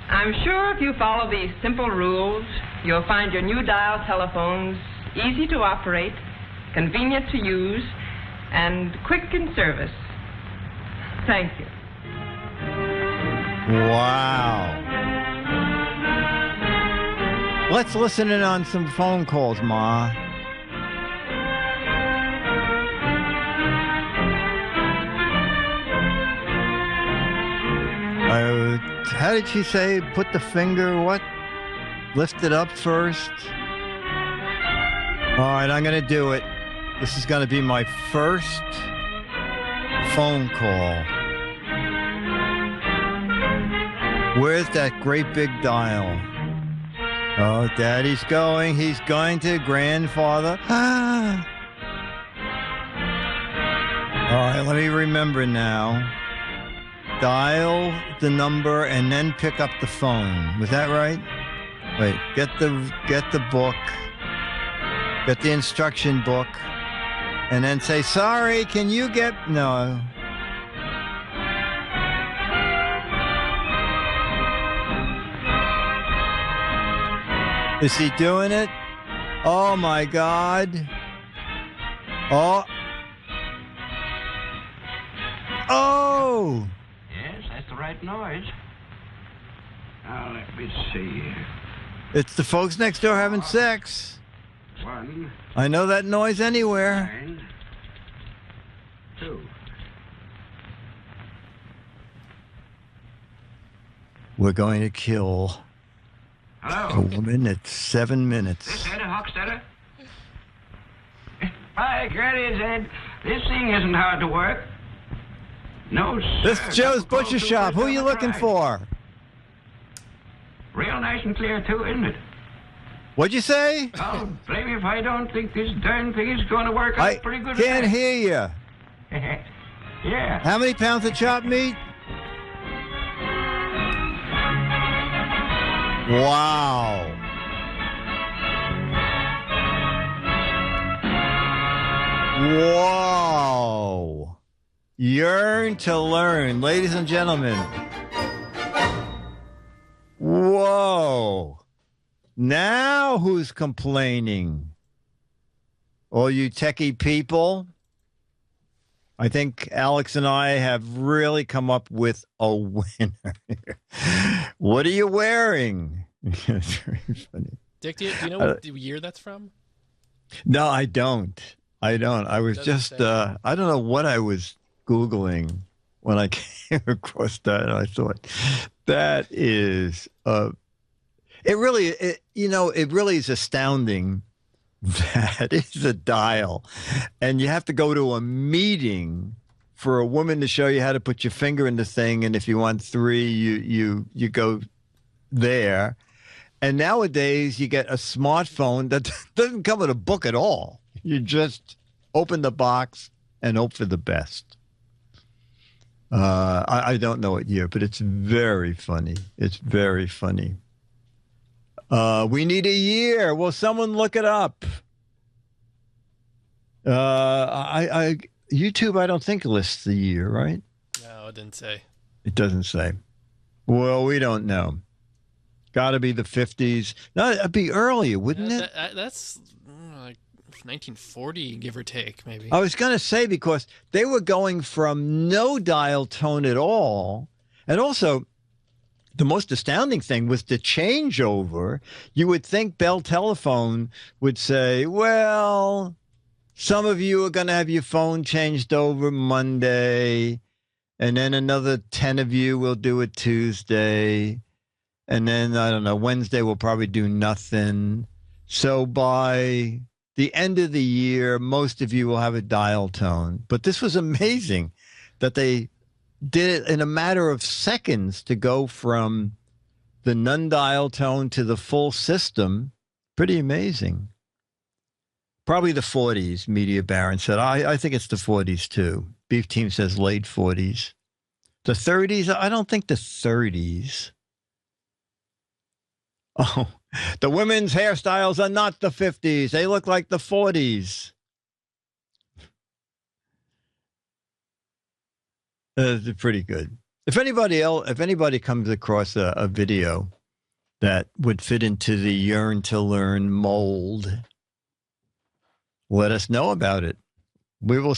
I'm sure if you follow these simple rules, you'll find your new dial telephones easy to operate, convenient to use, and quick in service. Thank you. Wow. Let's listen in on some phone calls, Ma. How did she say? Put the finger, what? Lift it up first. All right, I'm going to do it. This is going to be my first phone call. Where's that great big dial? Oh, Daddy's going. He's going to grandfather. All right, let me remember now. Dial the number and then pick up the phone. Was that right? Wait, get the book. Get the instruction book. And then say, sorry, can you get... No. Is he doing it? Oh, my God. Oh. Oh! Yes, that's the right noise. Now, let me see. It's the folks next door having sex. 1, I know that noise anywhere. 9, 2. We're going to kill a Hello? woman at 7 minutes. This Eddie Hochstetter? Hi, Granny said, this thing isn't hard to work. No, sir. This is Joe's Butcher Shop. Who are you looking for? Real nice and clear, too, isn't it? What'd you say? Oh, blame me if I don't think this darn thing is going to work out I pretty good. can't hear you. Yeah. How many pounds of chopped meat? Wow. Whoa. Yearn to learn, ladies and gentlemen. Whoa. Now who's complaining? All you techie people. I think Alex and I have really come up with a winner. What are you wearing? It's very funny. Dick, do you know what year that's from? No, I don't. I was Doesn't just, say. I don't know what I was Googling when I came across that. And I thought, that is, it really is astounding That is a dial. And you have to go to a meeting for a woman to show you how to put your finger in the thing. And if you want 3, you go there. And nowadays you get a smartphone that doesn't come with a book at all. You just open the box and hope for the best. I don't know what year, but it's very funny. It's very funny. We need a year. Will someone look it up? YouTube, I don't think lists the year, right? No, it didn't say. It doesn't say. Well, we don't know. Got to be the 50s. No, it'd be earlier, wouldn't it? That's like 1940, give or take, maybe. I was going to say, because they were going from no dial tone at all. And also, the most astounding thing was the changeover. You would think Bell Telephone would say, well, some of you are going to have your phone changed over Monday, and then another 10 of you will do it Tuesday, and then, I don't know, Wednesday we'll probably do nothing. So by the end of the year, most of you will have a dial tone. But this was amazing that they did it in a matter of seconds to go from the non-dial tone to the full system. Pretty amazing. Probably the 40s, Media Baron said. I think it's the 40s, too. Beef Team says late 40s. The 30s? I don't think the 30s. Oh, the women's hairstyles are not the 50s. They look like the 40s. They're pretty good. If anybody comes across a video that would fit into the yearn to learn mold, let us know about it. We will,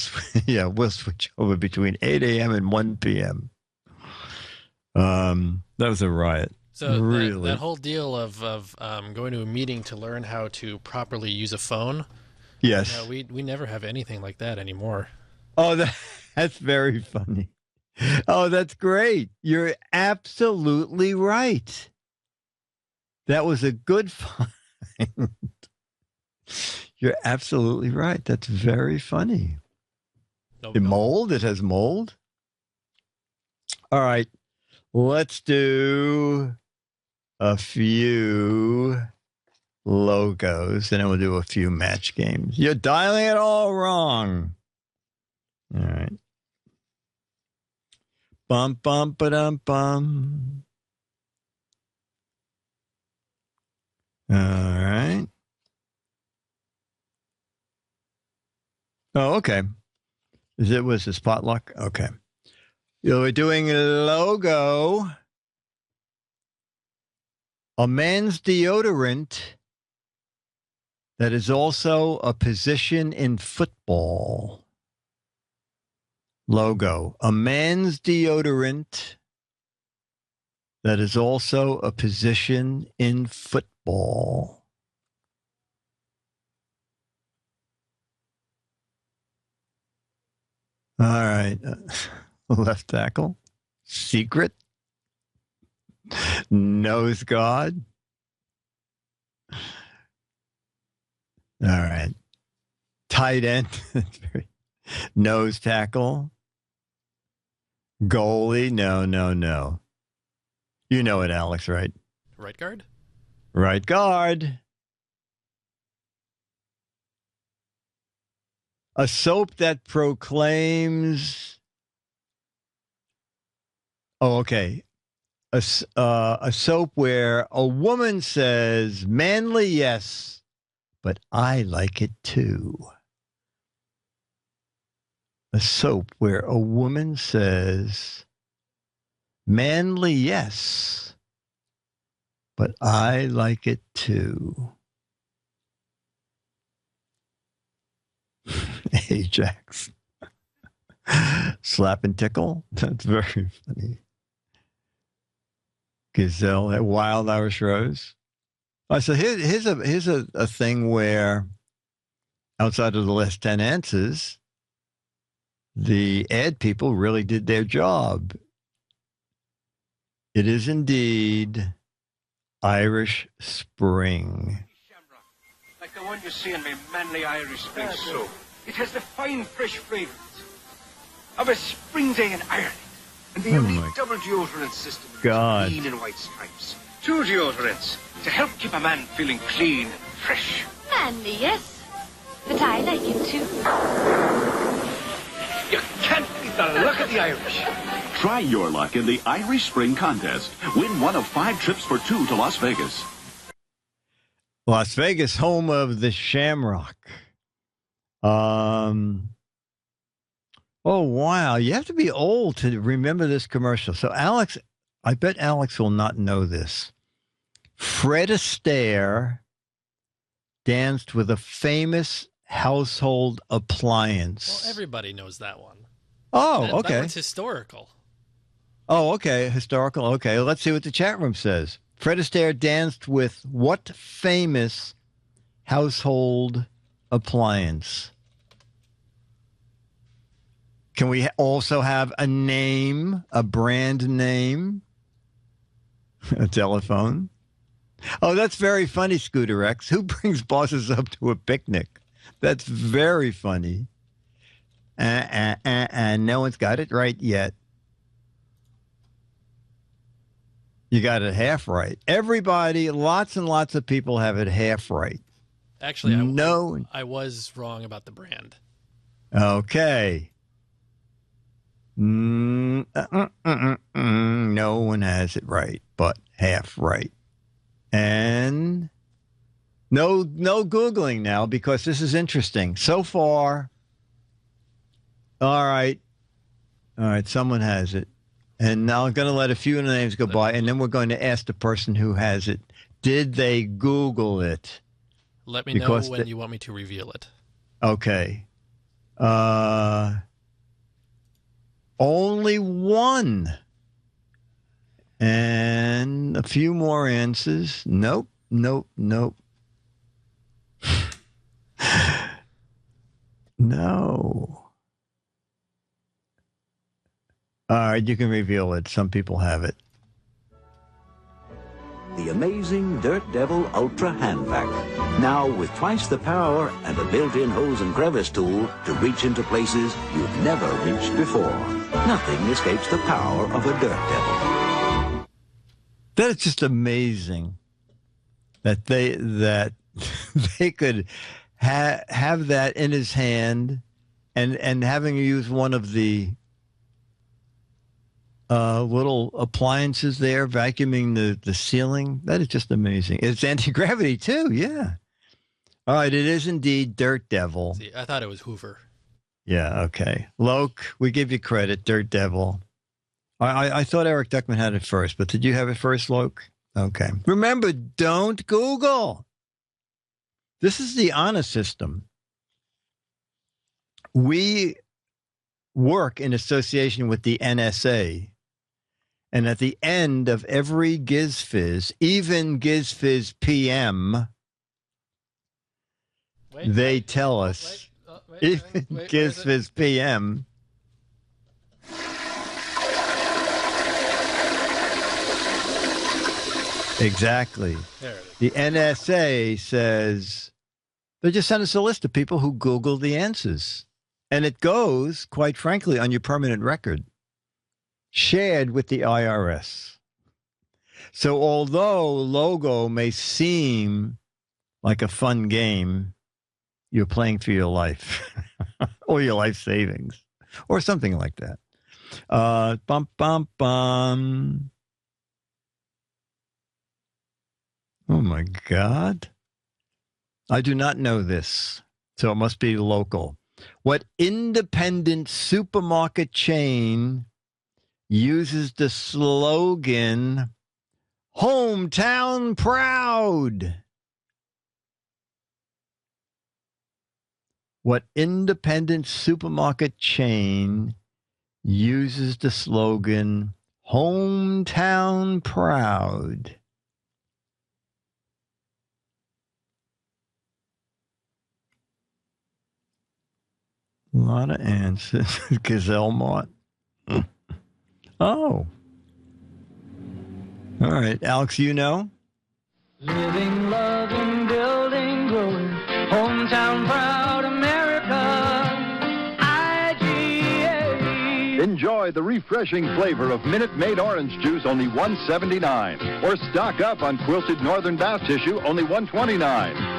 we'll switch over between 8 a.m. and 1 p.m. That was a riot. So really, that whole deal of going to a meeting to learn how to properly use a phone. Yes. We never have anything like that anymore. Oh, that's very funny. Oh, that's great. You're absolutely right. That was a good find. You're absolutely right. That's very funny. Nope. Mold? It has mold? All right. Let's do a few logos, and then we'll do a few match games. You're dialing it all wrong. All right. Bum, bum, ba-dum, bum. All right. Oh, okay. Was this potluck? Okay. We're doing a logo. A man's deodorant that is also a position in football. Logo. A man's deodorant that is also a position in football. All right. Left tackle. Secret. Nose guard. All right. Tight end. Nose tackle. Goalie. No. You know it, Alex, right? Right guard? Right guard. A soap that proclaims. Oh, okay. A soap where a woman says, manly, yes, but I like it too. A soap where a woman says, manly, yes, but I like it too. Ajax. Slap and tickle. That's very funny. Gazelle at Wild Irish Rose. So here's a thing where, outside of the last 10 answers, the ad people really did their job. It is indeed Irish Spring. Like the one you see in my manly Irish Spring soap. It has the fine, fresh fragrance of a spring day in Ireland. And the unique double deodorant system in green and white stripes. 2 deodorants to help keep a man feeling clean and fresh. Manly, yes. But I like it too. You can't beat the luck of the Irish. Try your luck in the Irish Spring Contest. Win one of 5 trips for 2 to Las Vegas. Las Vegas, home of the Shamrock. Oh, wow. You have to be old to remember this commercial. So, Alex, I bet Alex will not know this. Fred Astaire danced with a famous household appliance. Well, everybody knows that one. Oh, okay. That one's historical. Oh, okay. Historical. Okay. Let's see what the chat room says. Fred Astaire danced with what famous household appliance? Can we also have a name, a brand name? A telephone? Oh, that's very funny, Scooter X. Who brings bosses up to a picnic? That's very funny. And no one's got it right yet. You got it half right. Everybody, lots and lots of people have it half right. Actually, I was wrong about the brand. Okay. No one has it right, but half right. And no Googling now, because this is interesting. So far, all right, someone has it. And now I'm going to let a few names go by, and then we're going to ask the person who has it, did they Google it? Let me know when you want me to reveal it. Okay. Only one. And a few more answers. Nope. No. All right, you can reveal it. Some people have it. The amazing Dirt Devil Ultra Hand Vac. Now with twice the power and a built-in hose and crevice tool to reach into places you've never reached before. Nothing escapes the power of a Dirt Devil. That is just amazing that they could have that in his hand and having used one of the little appliances there, vacuuming the ceiling. That is just amazing. It's anti-gravity too, yeah. All right, it is indeed Dirt Devil. See, I thought it was Hoover. Yeah, okay. Loke, we give you credit, Dirt Devil. I thought Eric Duckman had it first, but did you have it first, Loke? Okay. Remember, don't Google. This is the honor system. We work in association with the NSA. And at the end of every GizFiz, even GizFiz PM, they tell us, even GizFiz PM, exactly. There it is. The NSA says, they just sent us a list of people who Googled the answers. And it goes, quite frankly, on your permanent record, shared with the IRS. So although Logo may seem like a fun game, you're playing for your life or your life savings or something like that. Bum, bum, bum. Oh, my God. I do not know this, so it must be local. What independent supermarket chain uses the slogan, "Hometown Proud"? What independent supermarket chain uses the slogan, "Hometown Proud"? A lot of answers. Gazelle Mart. Oh. All right. Alex, you know? Living, loving, building, growing, Enjoy the refreshing flavor of Minute Maid orange juice, only $1.79. Or stock up on quilted northern bath tissue, only $1.29.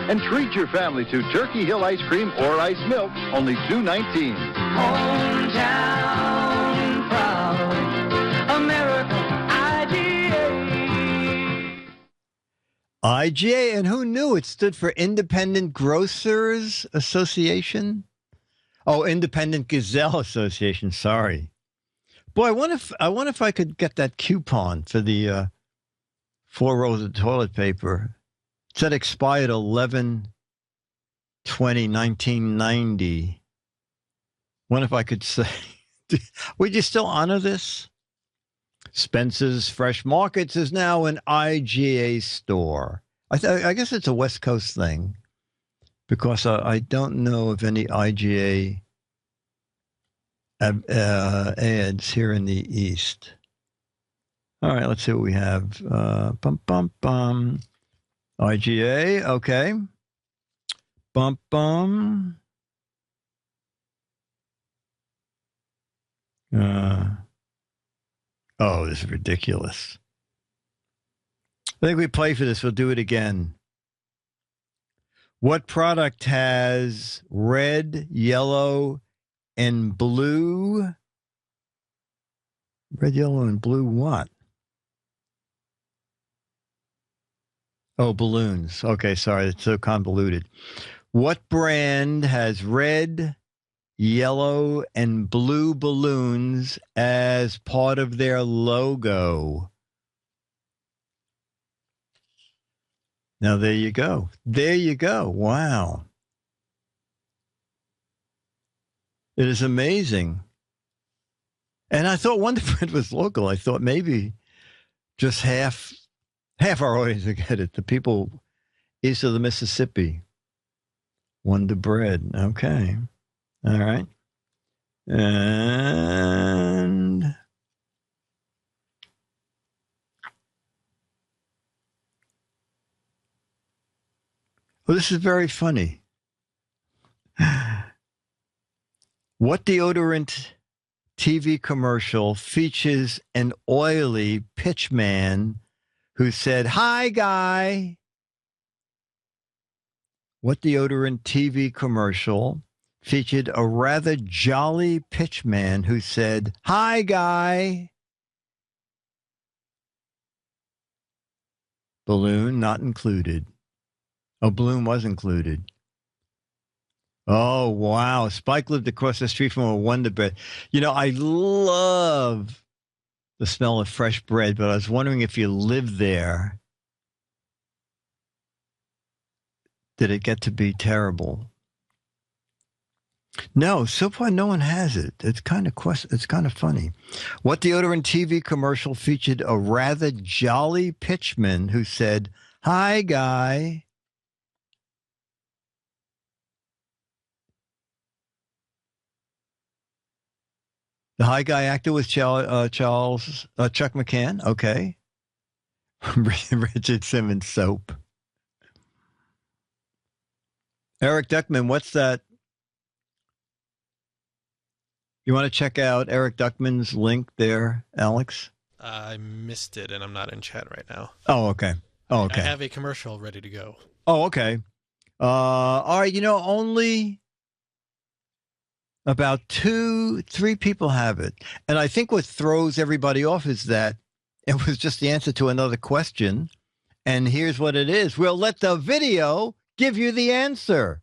And treat your family to Turkey Hill ice cream or ice milk, only $2.19. Hometown proud, America, IGA. IGA, and who knew it stood for Independent Grocers Association? Oh, Independent Gazelle Association. Sorry, boy. I wonder if I could get that coupon for the 4 rolls of toilet paper. It said expired 11/20/1990. Wonder if I could say, would you still honor this? Spencer's Fresh Markets is now an IGA store. I guess it's a West Coast thing, because I don't know of any IGA ads here in the East. All right, let's see what we have. IGA, okay. Oh, this is ridiculous. I think we play for this. We'll do it again. What product has red, yellow, and blue? Red, yellow, and blue what? Oh, balloons. Okay, sorry. It's so convoluted. What brand has red, yellow, and blue balloons as part of their logo? Now, there you go. There you go. Wow. It is amazing. And I thought Wonder Bread was local. I thought maybe just half our audience would get it. The people east of the Mississippi. Wonder Bread. Okay. All right. And well, this is very funny. What deodorant TV commercial features an oily pitchman who said, "Hi, guy"? What deodorant TV commercial featured a rather jolly pitchman who said, "Hi, guy"? Balloon not included. Oh, balloon was included. Oh, wow. Spike lived across the street from a Wonder Bread. You know, I love the smell of fresh bread, but I was wondering if you lived there, did it get to be terrible? No, so far no one has it. It's kind of funny. What deodorant TV commercial featured a rather jolly pitchman who said, "Hi, guy"? The Hi Guy actor was Chuck McCann. Okay. Richard Simmons soap. Eric Duckman, what's that? You want to check out Eric Duckman's link there, Alex? I missed it, and I'm not in chat right now. Oh, okay. I have a commercial ready to go. Oh, okay. All right. You know, only about 2-3 people have it. And I think what throws everybody off is that it was just the answer to another question. And here's what it is. We'll let the video give you the answer.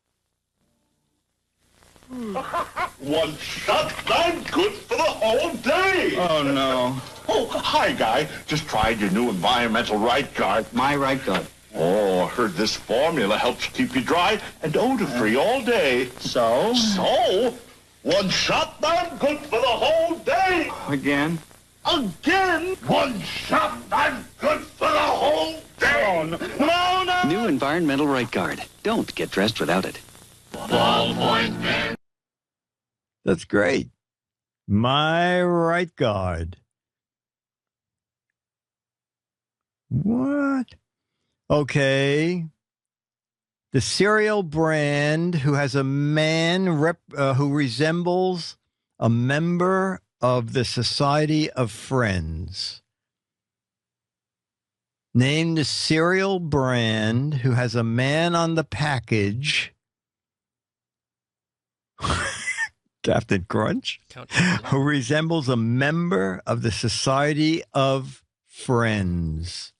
One shot, I'm good for the whole day. Oh, no. Oh, hi, Guy. Just tried your new environmental right guard. My right guard. Oh, heard this formula helps keep you dry and odor-free all day. So? So? One shot, I'm good for the whole day. Again? Again? One shot, I'm good for the whole day. Oh, no. New Environmental Right Guard. Don't get dressed without it. Ballpoint pen. That's great. My right guard. What? Okay. The cereal brand who has a man who resembles a member of the Society of Friends. Name the cereal brand who has a man on the package. Captain Crunch, who resembles a member of the Society of Friends.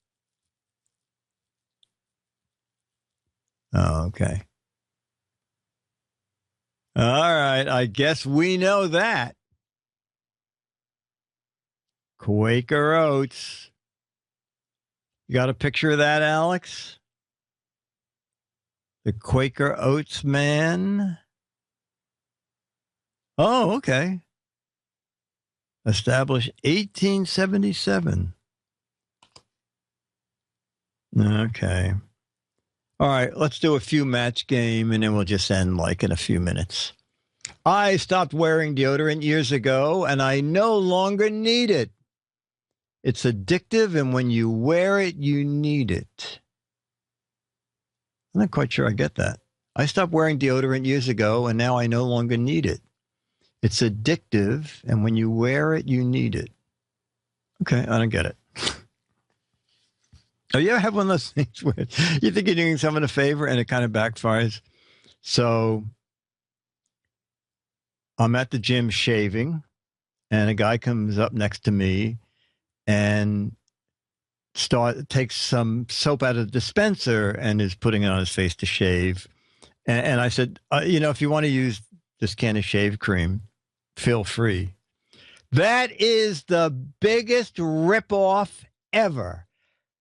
Oh, okay. All right. I guess we know that. Quaker Oats. You got a picture of that, Alex? The Quaker Oats man. Oh, okay. Established 1877. Okay. All right, let's do a few match game, and then we'll just end like in a few minutes. I stopped wearing deodorant years ago, and I no longer need it. It's addictive, and when you wear it, you need it. I'm not quite sure I get that. I stopped wearing deodorant years ago, and now I no longer need it. It's addictive, and when you wear it, you need it. Okay, I don't get it. Oh, you ever have one of those things where you think you're doing someone a favor and it kind of backfires? So I'm at the gym shaving, and a guy comes up next to me and takes some soap out of the dispenser and is putting it on his face to shave. And I said, if you want to use this can of shave cream, feel free. That is the biggest ripoff ever.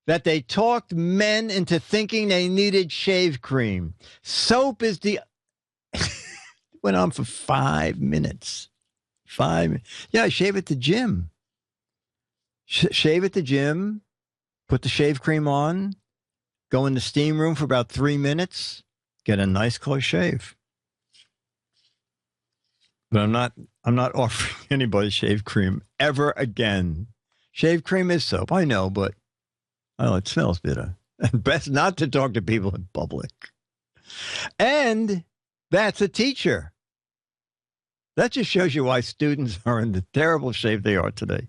That they talked men into thinking they needed shave cream. Soap is the... Went on for 5 minutes. Yeah, I shave at the gym. Shave at the gym, put the shave cream on, go in the steam room for about 3 minutes, get a nice close shave. But I'm not offering anybody shave cream ever again. Shave cream is soap, I know, but it smells bitter. And best not to talk to people in public. And that's a teacher. That just shows you why students are in the terrible shape they are today.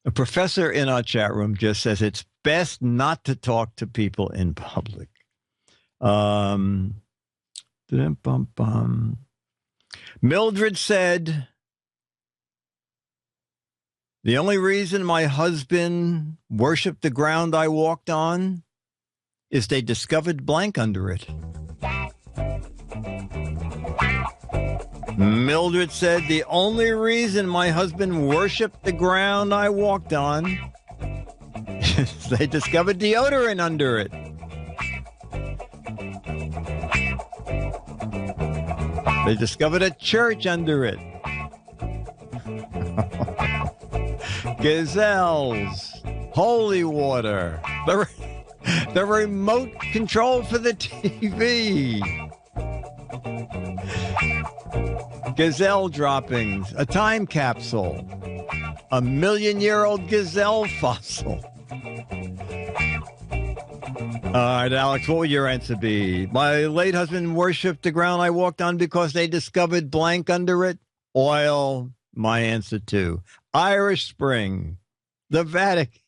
A professor in our chat room just says it's best not to talk to people in public. Mildred said, the only reason my husband worshiped the ground I walked on is they discovered blank under it. Mildred said, the only reason my husband worshiped the ground I walked on is they discovered deodorant under it. They discovered a church under it. Gazelles, holy water, the remote control for the TV, gazelle droppings, a time capsule, a 1,000,000-year-old gazelle fossil. All right, Alex, what would your answer be? My late husband worshipped the ground I walked on because they discovered blank under it. Oil, my answer too. Irish Spring, the Vatican.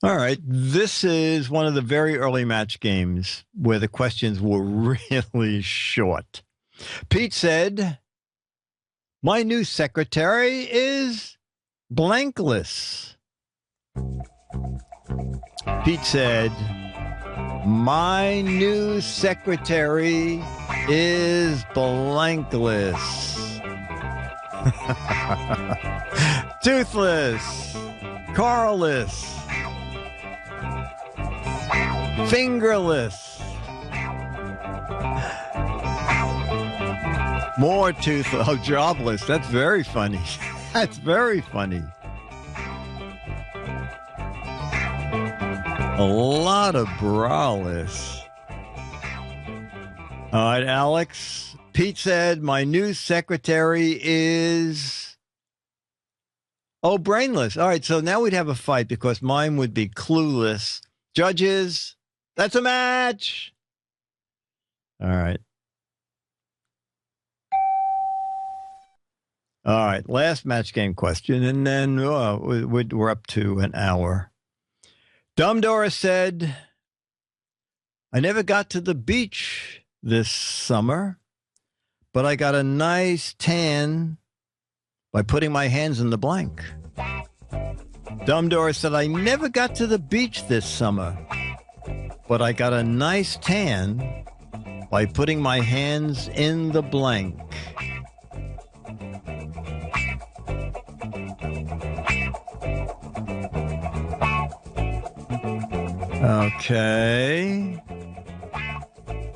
All right, this is one of the very early match games where the questions were really short. Pete said, my new secretary is blankless. Pete said, my new secretary is blankless. Toothless, Carless, fingerless, more toothless, jobless. That's very funny. That's very funny. A lot of braless. All right, Alex. Pete said, my new secretary is Oh, brainless. All right, so now we'd have a fight because mine would be clueless. Judges, that's a match. All right. All right, last match game question, and then we're up to an hour. Dumb Dora said, I never got to the beach this summer, but I got a nice tan by putting my hands in the blank. Dumb Dora said, I never got to the beach this summer, but I got a nice tan by putting my hands in the blank. Okay.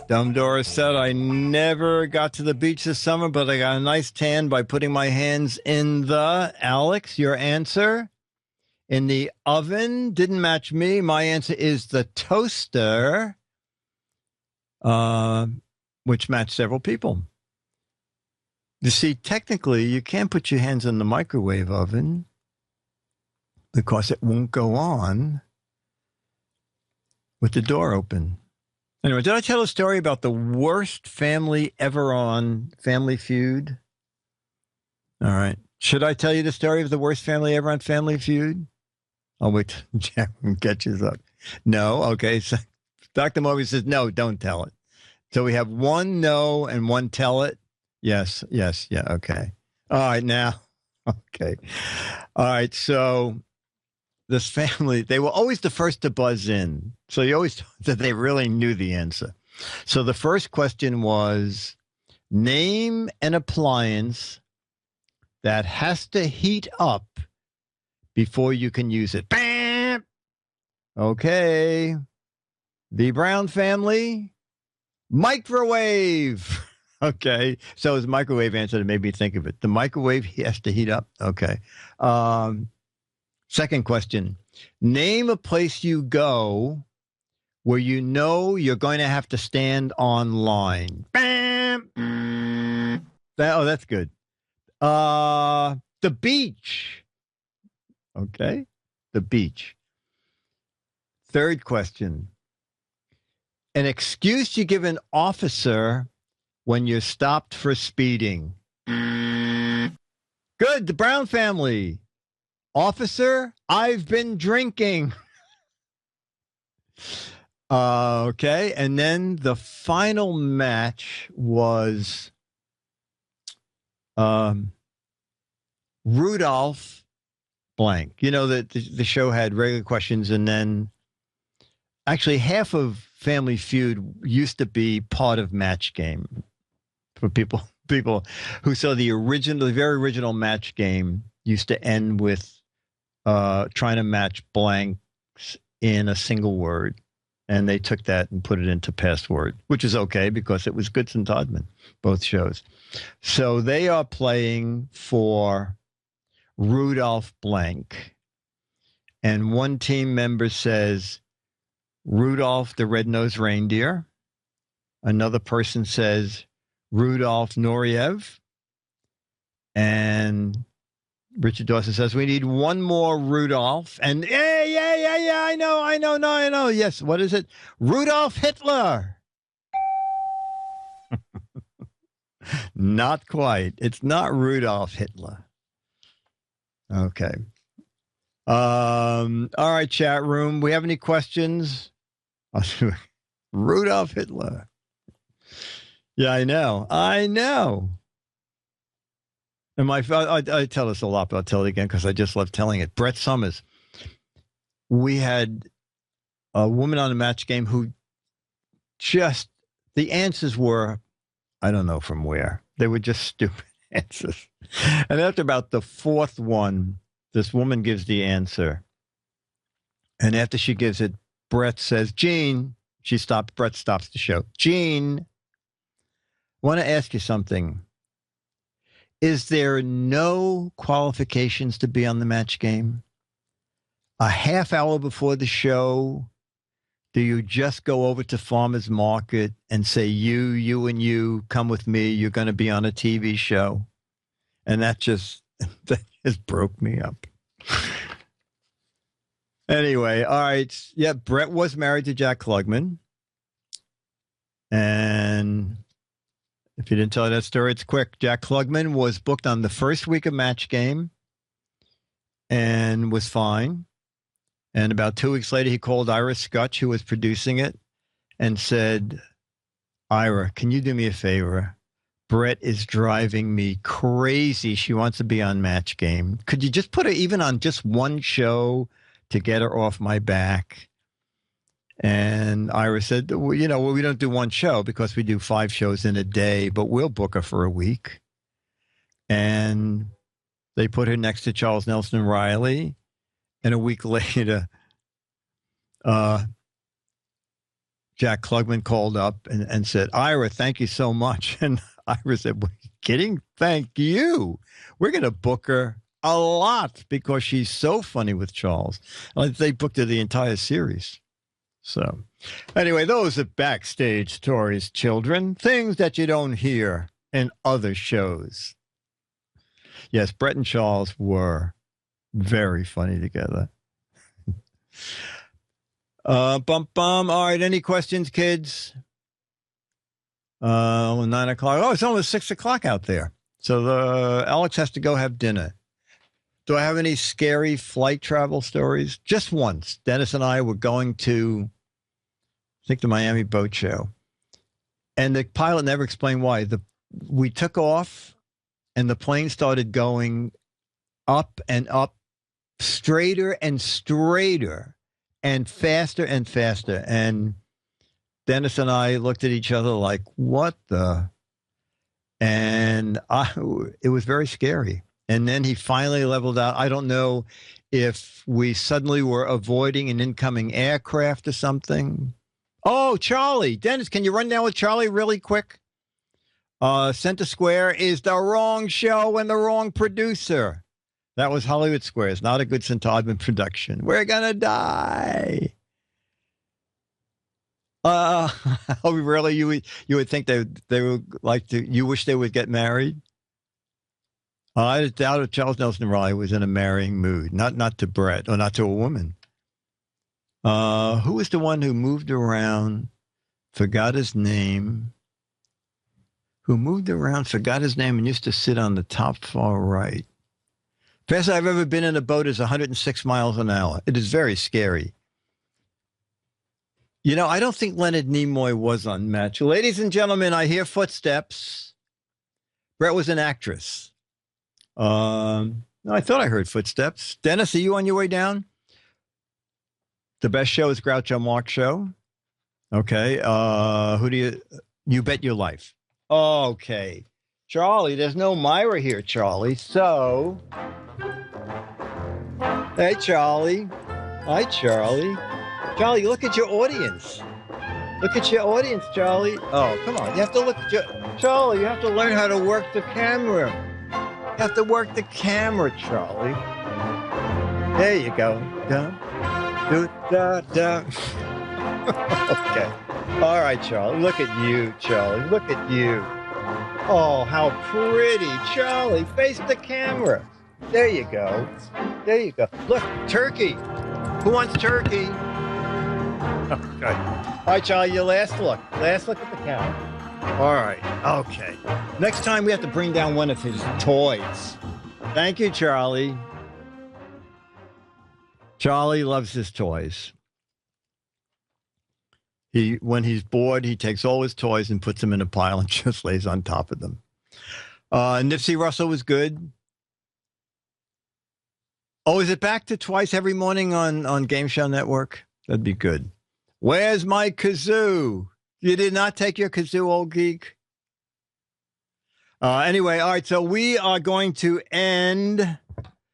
Dumb Dora said, I never got to the beach this summer, but I got a nice tan by putting my hands in the... Alex, your answer? In the oven? Didn't match me. My answer is the toaster, which matched several people. You see, technically, you can't put your hands in the microwave oven because it won't go on with the door open. Anyway, did I tell a story about the worst family ever on Family Feud? All right. Should I tell you the story of the worst family ever on Family Feud? I'll wait till Jack catches up. No? Okay. So Dr. Moby says, no, don't tell it. So we have one no and one tell it. Yes. Yeah. Okay. All right. Now. Okay. All right. So this family, they were always the first to buzz in. So you always thought that they really knew the answer. So the first question was, name an appliance that has to heat up before you can use it. Bam! Okay. The Brown family, microwave. Okay. So his microwave answer that made me think of it. The microwave has to heat up. Okay. Second question, name a place you go where you know you're going to have to stand on line. Bam! That's good. The beach. Okay. The beach. Third question, an excuse you give an officer when you're stopped for speeding. Good. The Brown family. Officer, I've been drinking. Okay. And then the final match was Rudolph blank. You know, the show had regular questions, and then actually half of Family Feud used to be part of Match Game for people who saw the very original Match Game used to end with trying to match blanks in a single word. And they took that and put it into password, which is okay because it was Goodson Todman, both shows. So they are playing for Rudolph blank. And one team member says, Rudolph the Red-Nosed Reindeer. Another person says, Rudolph Nureyev. And Richard Dawson says, we need one more Rudolph. And yeah, I know. Yes, what is it? Rudolph Hitler. Not quite. It's not Rudolph Hitler. Okay. All right, chat room. We have any questions? Rudolph Hitler. Yeah, I know. And I tell this a lot, but I'll tell it again because I just love telling it. Brett Summers. We had a woman on the Match Game who the answers were, I don't know from where. They were just stupid answers. And after about the fourth one, this woman gives the answer. And after she gives it, Brett says, Gene, Brett stops the show. Gene, I want to ask you something. Is there no qualifications to be on the Match Game? A half hour before the show, do you just go over to Farmer's Market and say, you and you, come with me, you're going to be on a TV show? And that just broke me up. Anyway, all right. Yeah, Brett was married to Jack Klugman. And if you didn't tell that story, it's quick. Jack Klugman was booked on the first week of Match Game and was fine. And about 2 weeks later, he called Ira Scutch, who was producing it, and said, Ira, can you do me a favor? Brett is driving me crazy. She wants to be on Match Game. Could you just put her even on just one show to get her off my back? And Ira said, well, we don't do one show because we do 5 shows in a day, but we'll book her for a week. And they put her next to Charles Nelson Riley. And a week later, Jack Klugman called up and said, Ira, thank you so much. And Ira said, "What, are you kidding? Thank you. We're going to book her a lot because she's so funny with Charles." They booked her the entire series. So anyway, those are backstage stories, children. Things that you don't hear in other shows. Yes, Brett and Charles were very funny together. All right, any questions, kids? 9 o'clock. Oh, it's almost 6 o'clock out there. So Alex has to go have dinner. Do I have any scary flight travel stories? Just once. Dennis and I were going to, I think, the Miami Boat Show. And the pilot never explained why. We took off, and the plane started going up and up, straighter and straighter, and faster and faster. And Dennis and I looked at each other like, what the? And it was very scary. And then he finally leveled out. I don't know if we suddenly were avoiding an incoming aircraft or something. Oh, Charlie. Dennis, can you run down with Charlie really quick? Center Square is the wrong show and the wrong producer. That was Hollywood Squares, not a good St. Audman production. We're going to die. Really? You would think they would like to, you wish they would get married? I doubt if Charles Nelson Riley was in a marrying mood, not to Brett or not to a woman. Who was the one who moved around, forgot his name, and used to sit on the top far right? Fastest I've ever been in a boat is 106 miles an hour. It is very scary. I don't think Leonard Nimoy was on Match. Ladies and gentlemen, I hear footsteps. Brett was an actress. I thought I heard footsteps. Dennis, are you on your way down? The best show is Groucho Marx show. Okay. Who do you bet your life? Okay. Charlie, there's no Myra here, Charlie. So, hey, Charlie. Hi, Charlie. Charlie, look at your audience. Look at your audience, Charlie. Oh, come on. You have to look at Charlie, you have to learn how to work the camera. You have to work the camera, Charlie. There you go. Okay. All right, Charlie. Look at you, Charlie. Look at you. Oh, how pretty. Charlie, face the camera. There you go. There you go. Look, turkey. Who wants turkey? Okay. All right, Charlie, your last look. Last look at the camera. All right. Okay. Next time we have to bring down one of his toys. Thank you, Charlie. Charlie loves his toys. When he's bored, he takes all his toys and puts them in a pile and just lays on top of them. Nipsey Russell was good. Oh, is it back to twice every morning on Game Show Network? That'd be good. Where's my kazoo? You did not take your kazoo, old geek? Anyway, all right, so we are going to end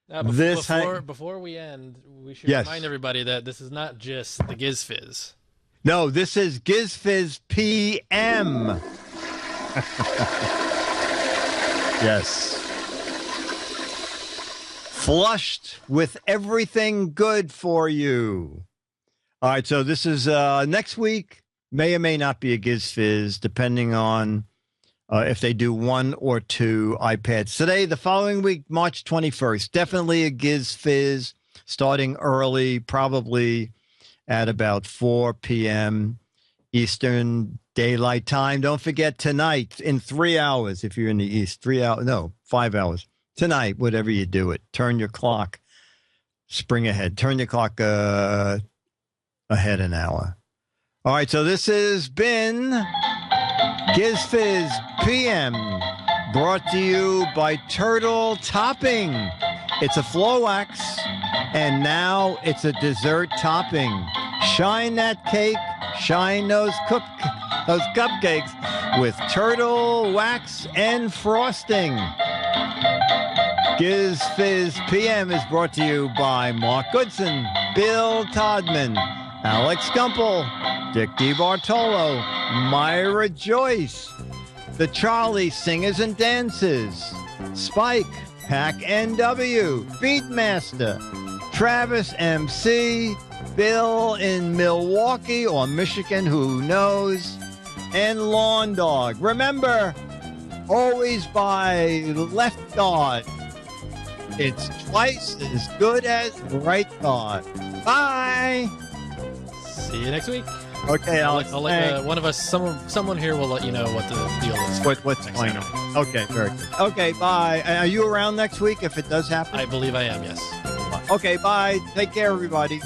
this. Before we end, we should remind everybody that this is not just the Giz Fiz. No, this is GizFiz PM. Yes. Flushed with everything good for you. All right, so this is next week. May or may not be a GizFiz, depending on if they do 1 or 2 iPads. Today, the following week, March 21st, definitely a GizFiz. starting early, probably at about 4 p.m. Eastern Daylight Time. Don't forget tonight in 3 hours, if you're in the East, 3 hours, no, 5 hours. Tonight, whatever you do it, turn your clock, spring ahead, turn your clock ahead an hour. All right, so this has been GizFiz PM, brought to you by Turtle Topping. It's a flow wax, and now it's a dessert topping. Shine that cake, shine those cupcakes with turtle wax and frosting. GizFiz PM is brought to you by Mark Goodson, Bill Todman, Alex Gumpel, Dick DeBartolo, Myra Joyce, the Charlie Singers and Dancers, Spike, Pack NW, Beatmaster, Travis MC, Bill in Milwaukee or Michigan, who knows, and Lawn Dog. Remember, always buy Left Guard. It's twice as good as Right Guard. Bye. See you next week. Okay, Alex. I'll let one of us, someone here will let you know what the deal is. What's going on? Okay, very good. Okay, bye. Are you around next week if it does happen? I believe I am, yes. Okay, bye. Take care, everybody.